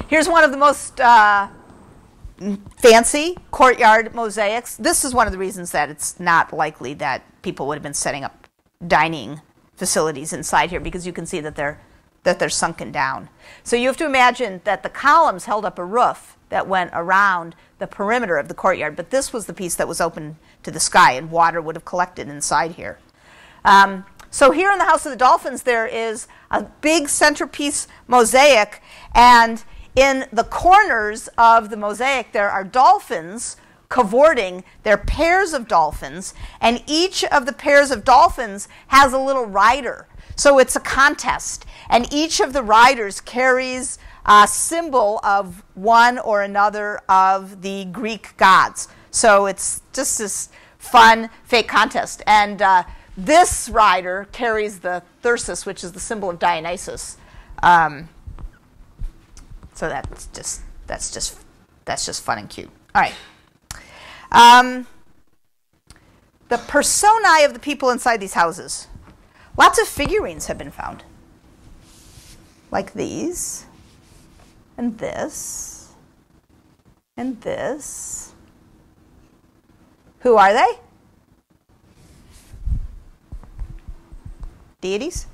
Here's one of the most fancy courtyard mosaics. This is one of the reasons that it's not likely that people would have been setting up dining facilities inside here, because you can see that they're sunken down. So you have to imagine that the columns held up a roof that went around the perimeter of the courtyard, but this was the piece that was open to the sky, and water would have collected inside here. So here in the House of the Dolphins, there is a big centerpiece mosaic, and in the corners of the mosaic, there are dolphins cavorting. They're pairs of dolphins, and each of the pairs of dolphins has a little rider. So it's a contest, and each of the riders carries a symbol of one or another of the Greek gods. So it's just this fun fake contest. And this rider carries the thyrsus, which is the symbol of Dionysus. So that's just fun and cute. All right. The personae of the people inside these houses. Lots of figurines have been found, like these, and this, and this. Who are they? Deities?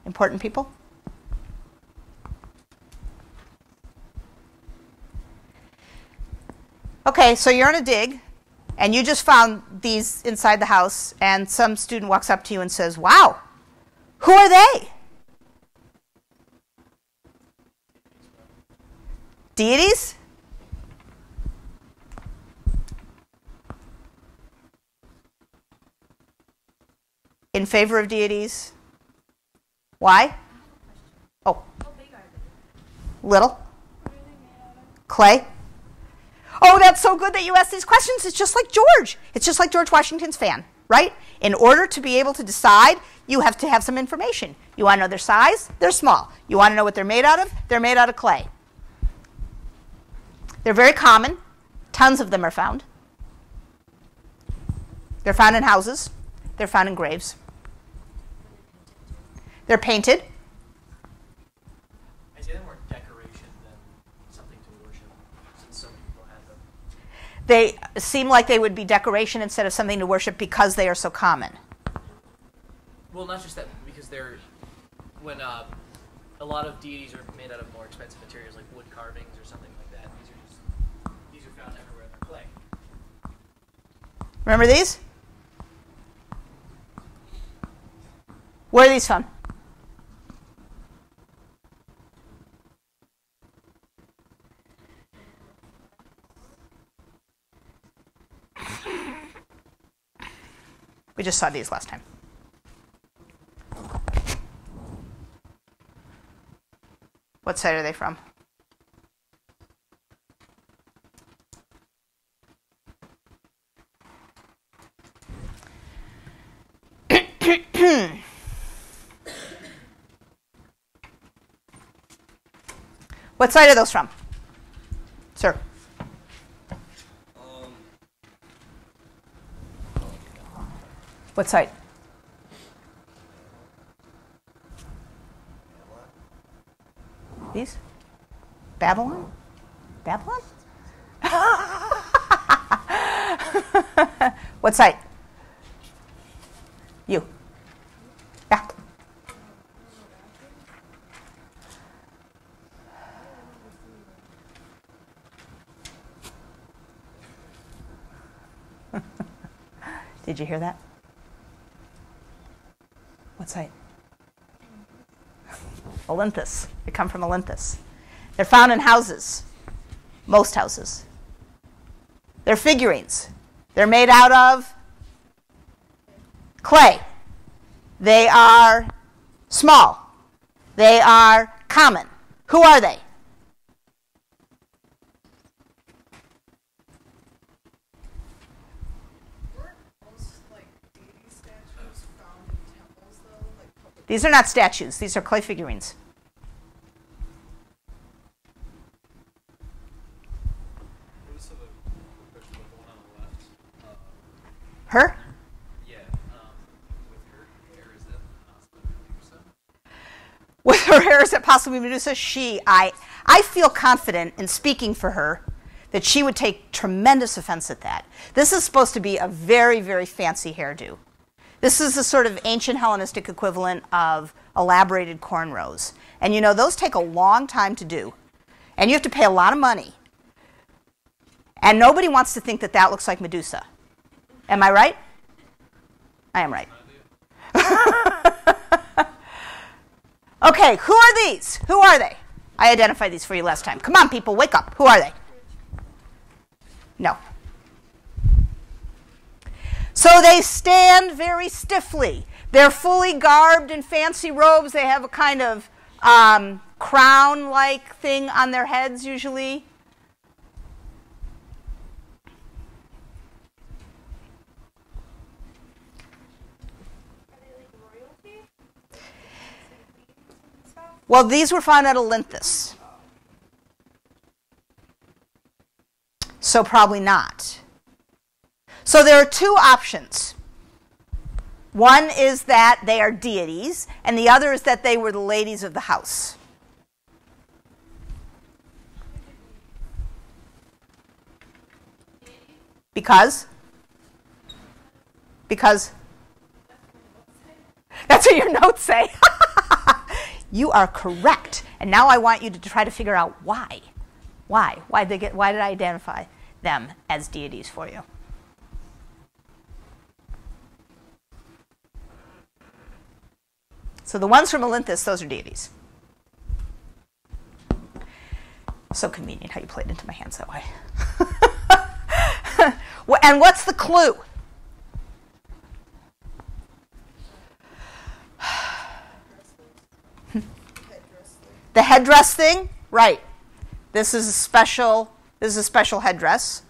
Important people? Okay, so you're on a dig, and you just found these inside the house, and some student walks up to you and says, "Wow, who are they?" Deities? In favor of deities? Why? Oh. How big are they? Little? Clay? Oh, that's so good that you asked these questions. It's just like George. It's just like George Washington's fan, right? In order to be able to decide, you have to have some information. You want to know their size? They're small. You want to know what they're made out of? They're made out of clay. They're very common. Tons of them are found. They're found in houses. They're found in graves. They're painted. I say they're more decoration than something to worship, since so many people had them. They seem like they would be decoration instead of something to worship because they are so common. Well, not just that, because they're when a lot of deities are made out of more expensive materials like wood carvings or something like that. These are found everywhere in their clay. Remember these? Where are these from? We just saw these last time. What side are they from? What site are those from? Sir. What site? These? Babylon? Babylon? What site? You. Yeah. Did you hear that? What site? Olympus. They come from Olympus. They're found in houses, most houses. They're figurines. They're made out of clay. They are small. They are common. Who are they? Weren't most like deity statues found in temples though? Like public. These are not statues. These are clay figurines. I just have a question about the one on the left. Her? Yeah, with her hair, is that possibly Medusa? With her hair, is it possibly Medusa? I feel confident in speaking for her that she would take tremendous offense at that. This is supposed to be a very, very fancy hairdo. This is the sort of ancient Hellenistic equivalent of elaborated cornrows. And you know, those take a long time to do. And you have to pay a lot of money. And nobody wants to think that that looks like Medusa. Am I right? I am right. Okay, who are these? Who are they? I identified these for you last time. Come on, people, wake up. Who are they? No. So they stand very stiffly. They're fully garbed in fancy robes. They have a kind of crown-like thing on their heads usually. Well, these were found at Olympus. So probably not. So there are two options. One is that they are deities, and the other is that they were the ladies of the house. Because? Because? That's what your notes say. You are correct. And now I want you to try to figure out why. Why? Why did I identify them as deities for you? So the ones from Olympus, those are deities. So convenient how you played into my hands that way. And what's the clue? The headdress thing? Right. This is a special headdress.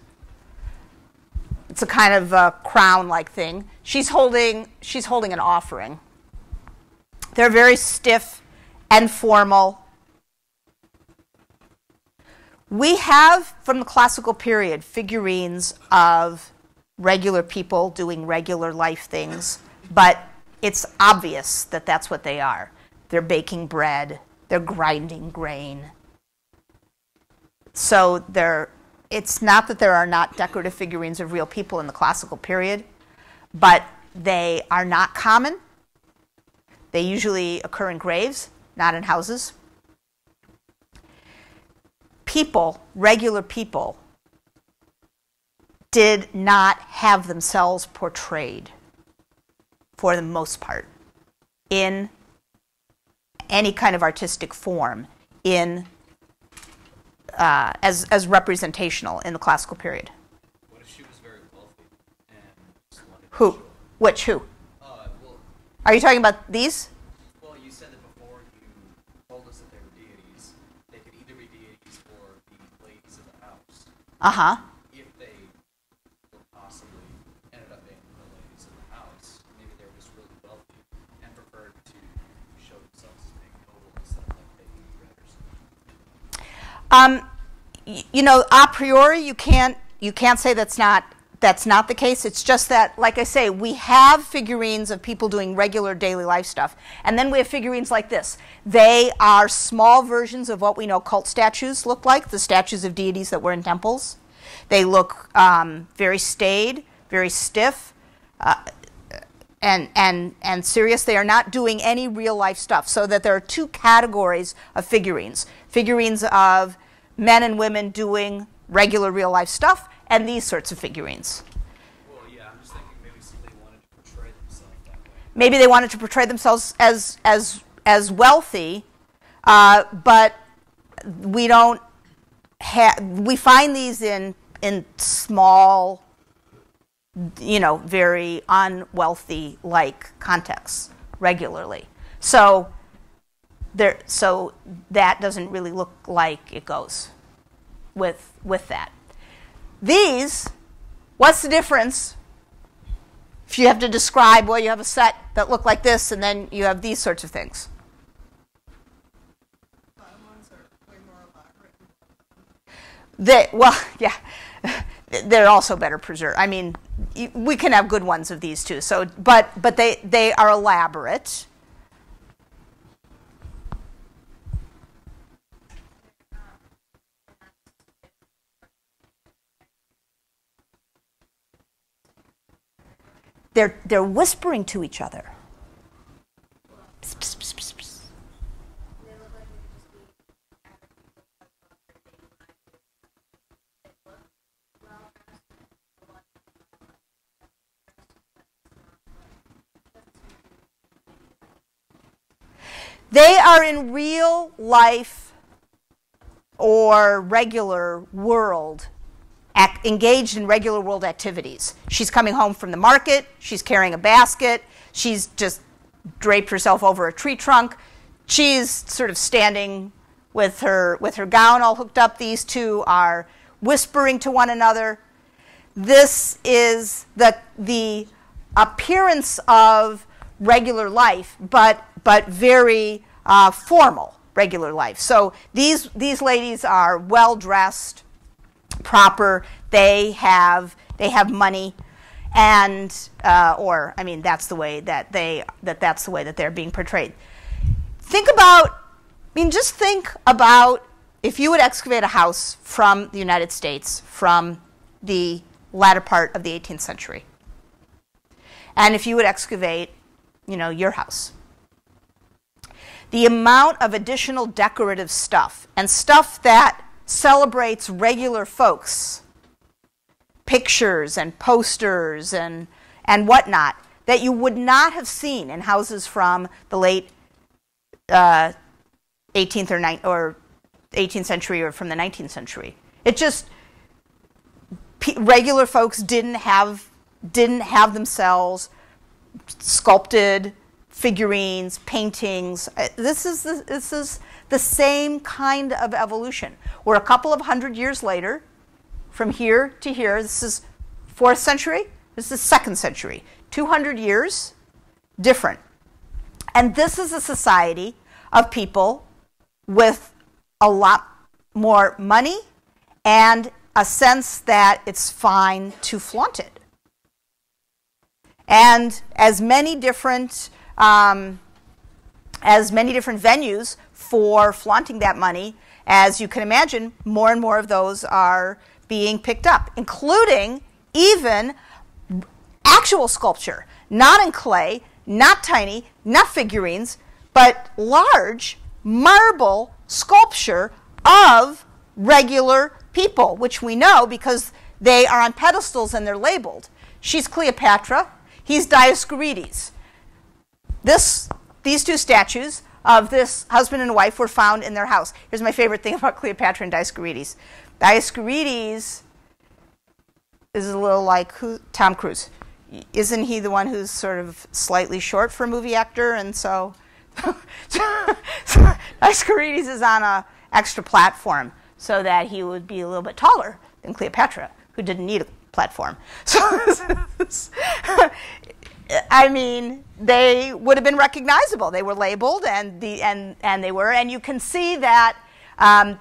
It's a kind of crown-like thing. She's holding an offering. They're very stiff and formal. We have, from the classical period, figurines of regular people doing regular life things, but it's obvious that that's what they are. They're baking bread. They're grinding grain. So it's not that there are not decorative figurines of real people in the classical period, but they are not common. They usually occur in graves, not in houses. People, regular people, did not have themselves portrayed, for the most part, in any kind of artistic form as representational in the classical period. What if she was very wealthy and just wanted to Who? show- Which? Who? Well, Are you talking about these? well, you said that before you told us that they were deities. They could either be deities or the ladies of the house. Uh-huh. If they were possibly ended up being the ladies of the house, maybe they were just really wealthy and preferred to show themselves as being noble instead of like baking bread or something. You know, a priori, you can't say that's not the case. It's just that, like I say, we have figurines of people doing regular daily life stuff, and then we have figurines like this. They are small versions of what we know cult statues look like, the statues of deities that were in temples. They look very staid, very stiff, and serious. They are not doing any real life stuff. So that there are two categories of figurines: figurines of men and women doing regular real life stuff, and these sorts of figurines. Well, yeah, I'm just thinking maybe somebody wanted to portray themselves that way. Maybe they wanted to portray themselves as wealthy, but we don't have. We find these in small, you know, very unwealthy like contexts regularly. So that doesn't really look like it goes with that. These, what's the difference? If you have to describe, well, you have a set that look like this, and then you have these sorts of things. Bottom ones are way more elaborate. Well, yeah, they're also better preserved. I mean, we can have good ones of these too. So, but they are elaborate. They're whispering to each other. Psst, psst, psst, psst, psst. They look like they could just be average people that go out their daily lives. They look well dressed and a lot of They are in real life or regular world, engaged in regular world activities. She's coming home from the market. She's carrying a basket. She's just draped herself over a tree trunk. She's sort of standing with her gown all hooked up. These two are whispering to one another. This is the appearance of regular life, but very formal regular life. So these ladies are well dressed, proper. They have money, and or I mean that's the way that that's the way that they're being portrayed. Just think about if you would excavate a house from the United States from the latter part of the 18th century, and if you would excavate, your house. The amount of additional decorative stuff and stuff that celebrates regular folks, pictures and posters and whatnot, that you would not have seen in houses from the late 18th or 18th century or from the 19th century. It just regular folks didn't have themselves sculpted figurines, paintings. This is the same kind of evolution. We're a couple of hundred years later, from here to here. This is 4th century. This is 2nd century. 200 years, different. And this is a society of people with a lot more money and a sense that it's fine to flaunt it. And as many different venues for flaunting that money, as you can imagine, more and more of those are being picked up, including even actual sculpture, not in clay, not tiny, not figurines, but large marble sculpture of regular people, which we know because they are on pedestals and they're labeled. She's Cleopatra. He's Dioscorides. These two statues of this husband and wife were found in their house. Here's my favorite thing about Cleopatra and Dioscorides. Dioscorides is a little like Tom Cruise. Isn't he the one who's sort of slightly short for a movie actor? And so Dioscorides is on an extra platform so that he would be a little bit taller than Cleopatra, who didn't need a platform. So I mean, they would have been recognizable. They were labeled, and you can see that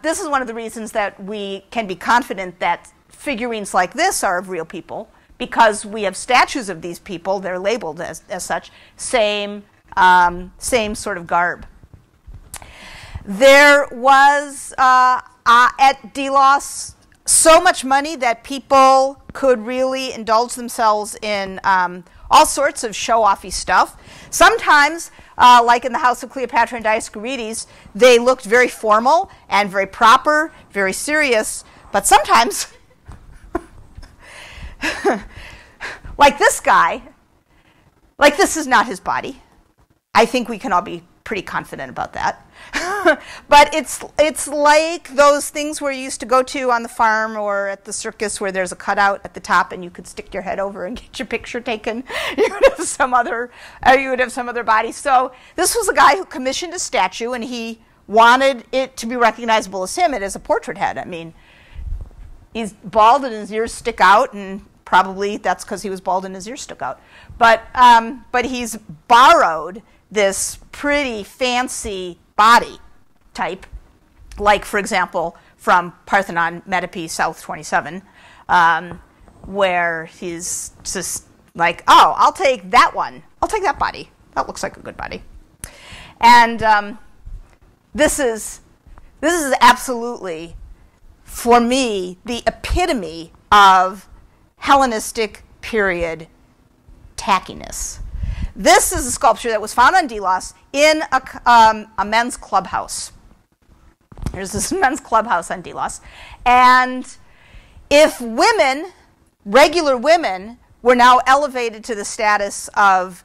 This is one of the reasons that we can be confident that figurines like this are of real people, because we have statues of these people. They're labeled as such. Same sort of garb. There was, at Delos, so much money that people could really indulge themselves in all sorts of show-offy stuff. Sometimes, like in the house of Cleopatra and Dioscorides, they looked very formal and very proper, very serious. But sometimes, like this guy, like this is not his body. I think we can all be pretty confident about that. But it's like those things where you used to go to on the farm or at the circus where there's a cutout at the top and you could stick your head over and get your picture taken. You would have some other body. So this was a guy who commissioned a statue, and he wanted it to be recognizable as him. It is a portrait head. I mean, he's bald and his ears stick out, and probably that's because he was bald and his ears stuck out. But he's borrowed this pretty fancy body type, like, for example, from Parthenon Metope South 27, where he's just like, oh, I'll take that one. I'll take that body. That looks like a good body. And this is absolutely, for me, the epitome of Hellenistic period tackiness. This is a sculpture that was found on Delos in a men's clubhouse. There's this men's clubhouse on Delos. And if women, regular women, were now elevated to the status of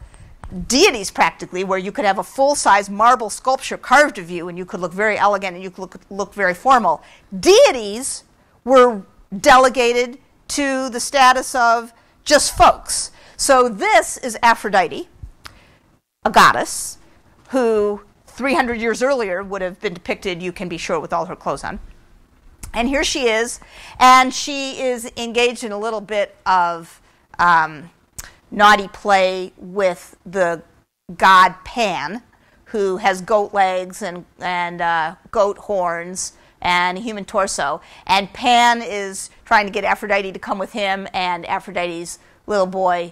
deities practically, where you could have a full-size marble sculpture carved of you and you could look very elegant and you could look very formal, deities were delegated to the status of just folks. So this is Aphrodite, a goddess who 300 years earlier would have been depicted, you can be sure, with all her clothes on. And here she is, and she is engaged in a little bit of naughty play with the god Pan, who has goat legs and goat horns and a human torso. And Pan is trying to get Aphrodite to come with him, and Aphrodite's little boy,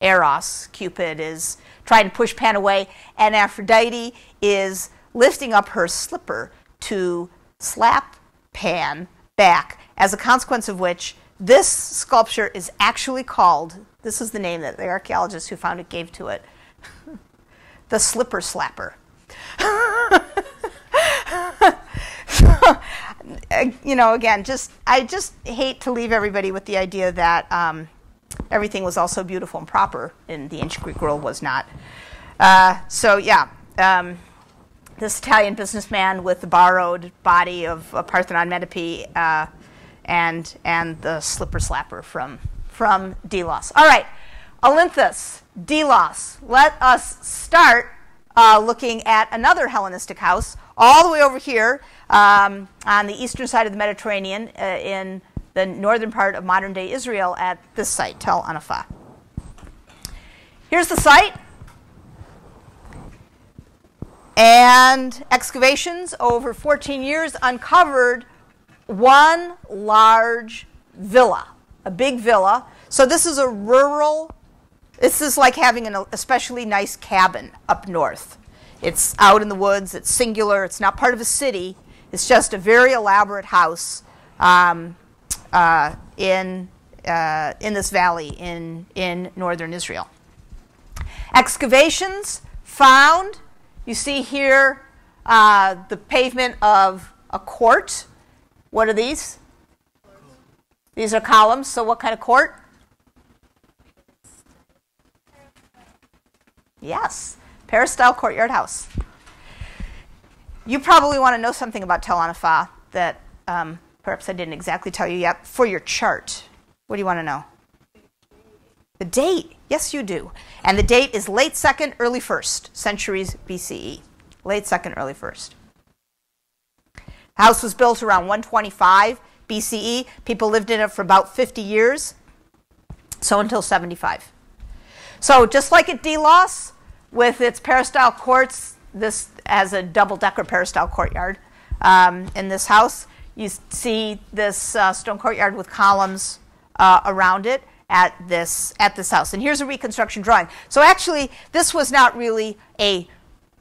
Eros, Cupid, is trying to push Pan away, and Aphrodite is lifting up her slipper to slap Pan back, as a consequence of which this sculpture is actually called, this is the name that the archaeologists who found it gave to it, the slipper slapper. So, you know, again, I just hate to leave everybody with the idea that everything was also beautiful and proper in the ancient Greek world. Was not. So yeah, this Italian businessman with the borrowed body of Parthenon Metope and the slipper slapper from Delos. All right, Olynthus, Delos. Let us start looking at another Hellenistic house all the way over here on the eastern side of the Mediterranean in the northern part of modern-day Israel at this site, Tel Anafa. Here's the site. And excavations over 14 years uncovered one large villa, a big villa. So this is a rural, this is like having an especially nice cabin up north. It's out in the woods, it's singular, it's not part of a city. It's just a very elaborate house in this valley in northern Israel. Excavations found, you see here the pavement of a court. What are these? These are columns. So what kind of court? Yes, peristyle courtyard house. You probably want to know something about Tel Anafa that perhaps I didn't exactly tell you yet for your chart. What do you want to know? The date. Yes, you do. And the date is late 2nd, early 1st centuries BCE. Late 2nd, early 1st. The house was built around 125 BCE. People lived in it for about 50 years, so until 75. So just like at Delos, with its peristyle courts, this has a double-decker peristyle courtyard. in this house. You see this stone courtyard with columns around it at this house. And here's a reconstruction drawing. So actually, this was not really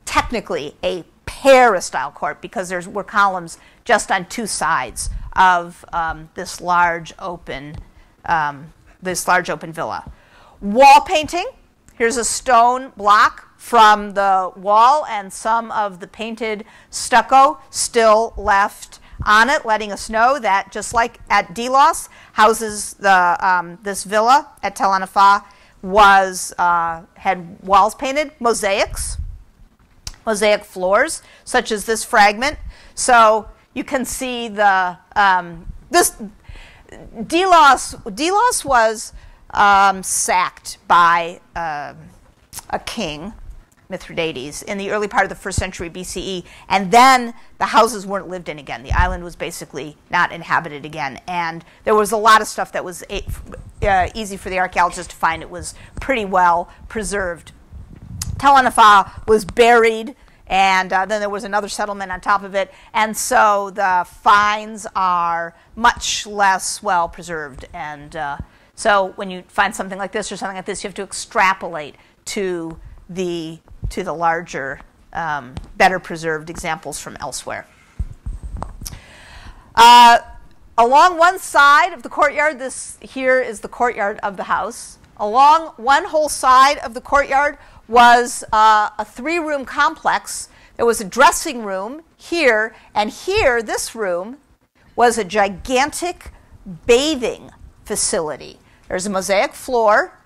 technically a peristyle court, because there were columns just on two sides of this large open villa. Wall painting. Here's a stone block from the wall and some of the painted stucco still left on it, letting us know that just like at Delos, houses this villa at Tel Anafa had walls painted, mosaic floors, such as this fragment. So you can see this Delos was sacked by a king, Mithridates, in the early part of the 1st century BCE, and then the houses weren't lived in again. The island was basically not inhabited again, and there was a lot of stuff that was easy for the archaeologists to find. It was pretty well preserved. Tel Anafa was buried, and then there was another settlement on top of it, and so the finds are much less well preserved. And so when you find something like this or something like this, you have to extrapolate to the larger, better preserved examples from elsewhere. Along one side of the courtyard, this here is the courtyard of the house. Along one whole side of the courtyard was a 3-room complex. There was a dressing room here, and here, this room, was a gigantic bathing facility. There's a mosaic floor,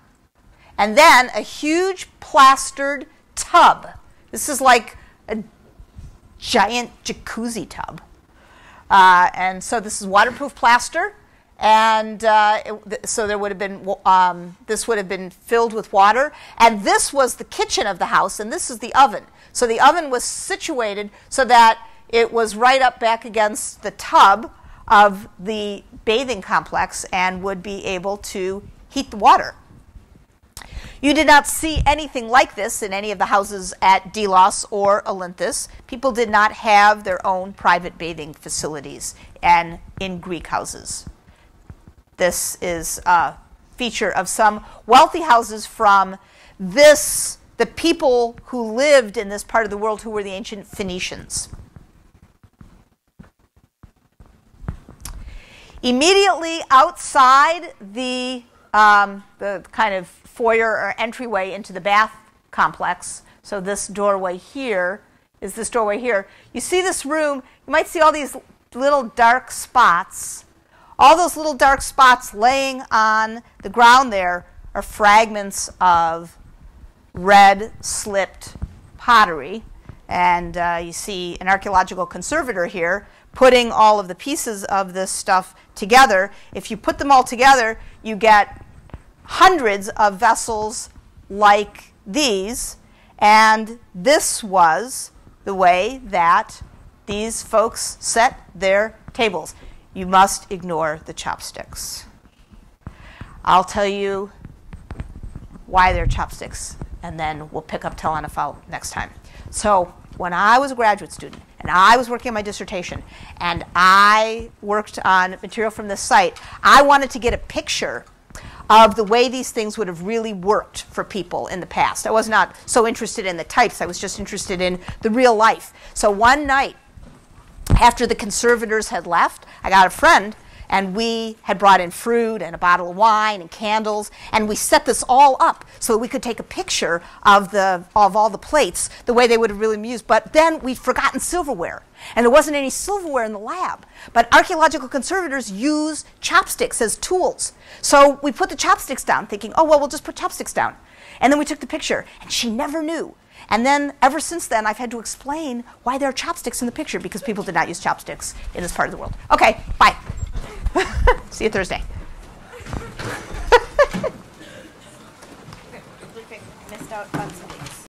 and then a huge plastered tub. This is like a giant jacuzzi tub. And so this is waterproof plaster, and so there would have been this would have been filled with water, and this was the kitchen of the house, and this is the oven. So the oven was situated so that it was right up back against the tub of the bathing complex and would be able to heat the water. You did not see anything like this in any of the houses at Delos or Olynthus. People did not have their own private bathing facilities and in Greek houses. This is a feature of some wealthy houses from the people who lived in this part of the world, who were the ancient Phoenicians. Immediately outside the kind of foyer or entryway into the bath complex, so this doorway here is this doorway here. You see this room, you might see all these little dark spots. All those little dark spots laying on the ground there are fragments of red slipped pottery. And you see an archaeological conservator here putting all of the pieces of this stuff together. If you put them all together, you get hundreds of vessels like these, and this was the way that these folks set their tables. You must ignore the chopsticks. I'll tell you why they're chopsticks, and then we'll pick up Tel Anafa next time. So when I was a graduate student, and I was working on my dissertation, and I worked on material from this site, I wanted to get a picture of the way these things would have really worked for people in the past. I was not so interested in the types. I was just interested in the real life. So one night, after the conservators had left, I got a friend, and we had brought in fruit and a bottle of wine and candles, and we set this all up so that we could take a picture of all the plates the way they would have really been used. But then we'd forgotten silverware, and there wasn't any silverware in the lab. But archaeological conservators use chopsticks as tools. So we put the chopsticks down, thinking, oh, well, we'll just put chopsticks down. And then we took the picture, and she never knew. And then, ever since then, I've had to explain why there are chopsticks in the picture, because people did not use chopsticks in this part of the world. Okay, bye. See you Thursday. Missed out on some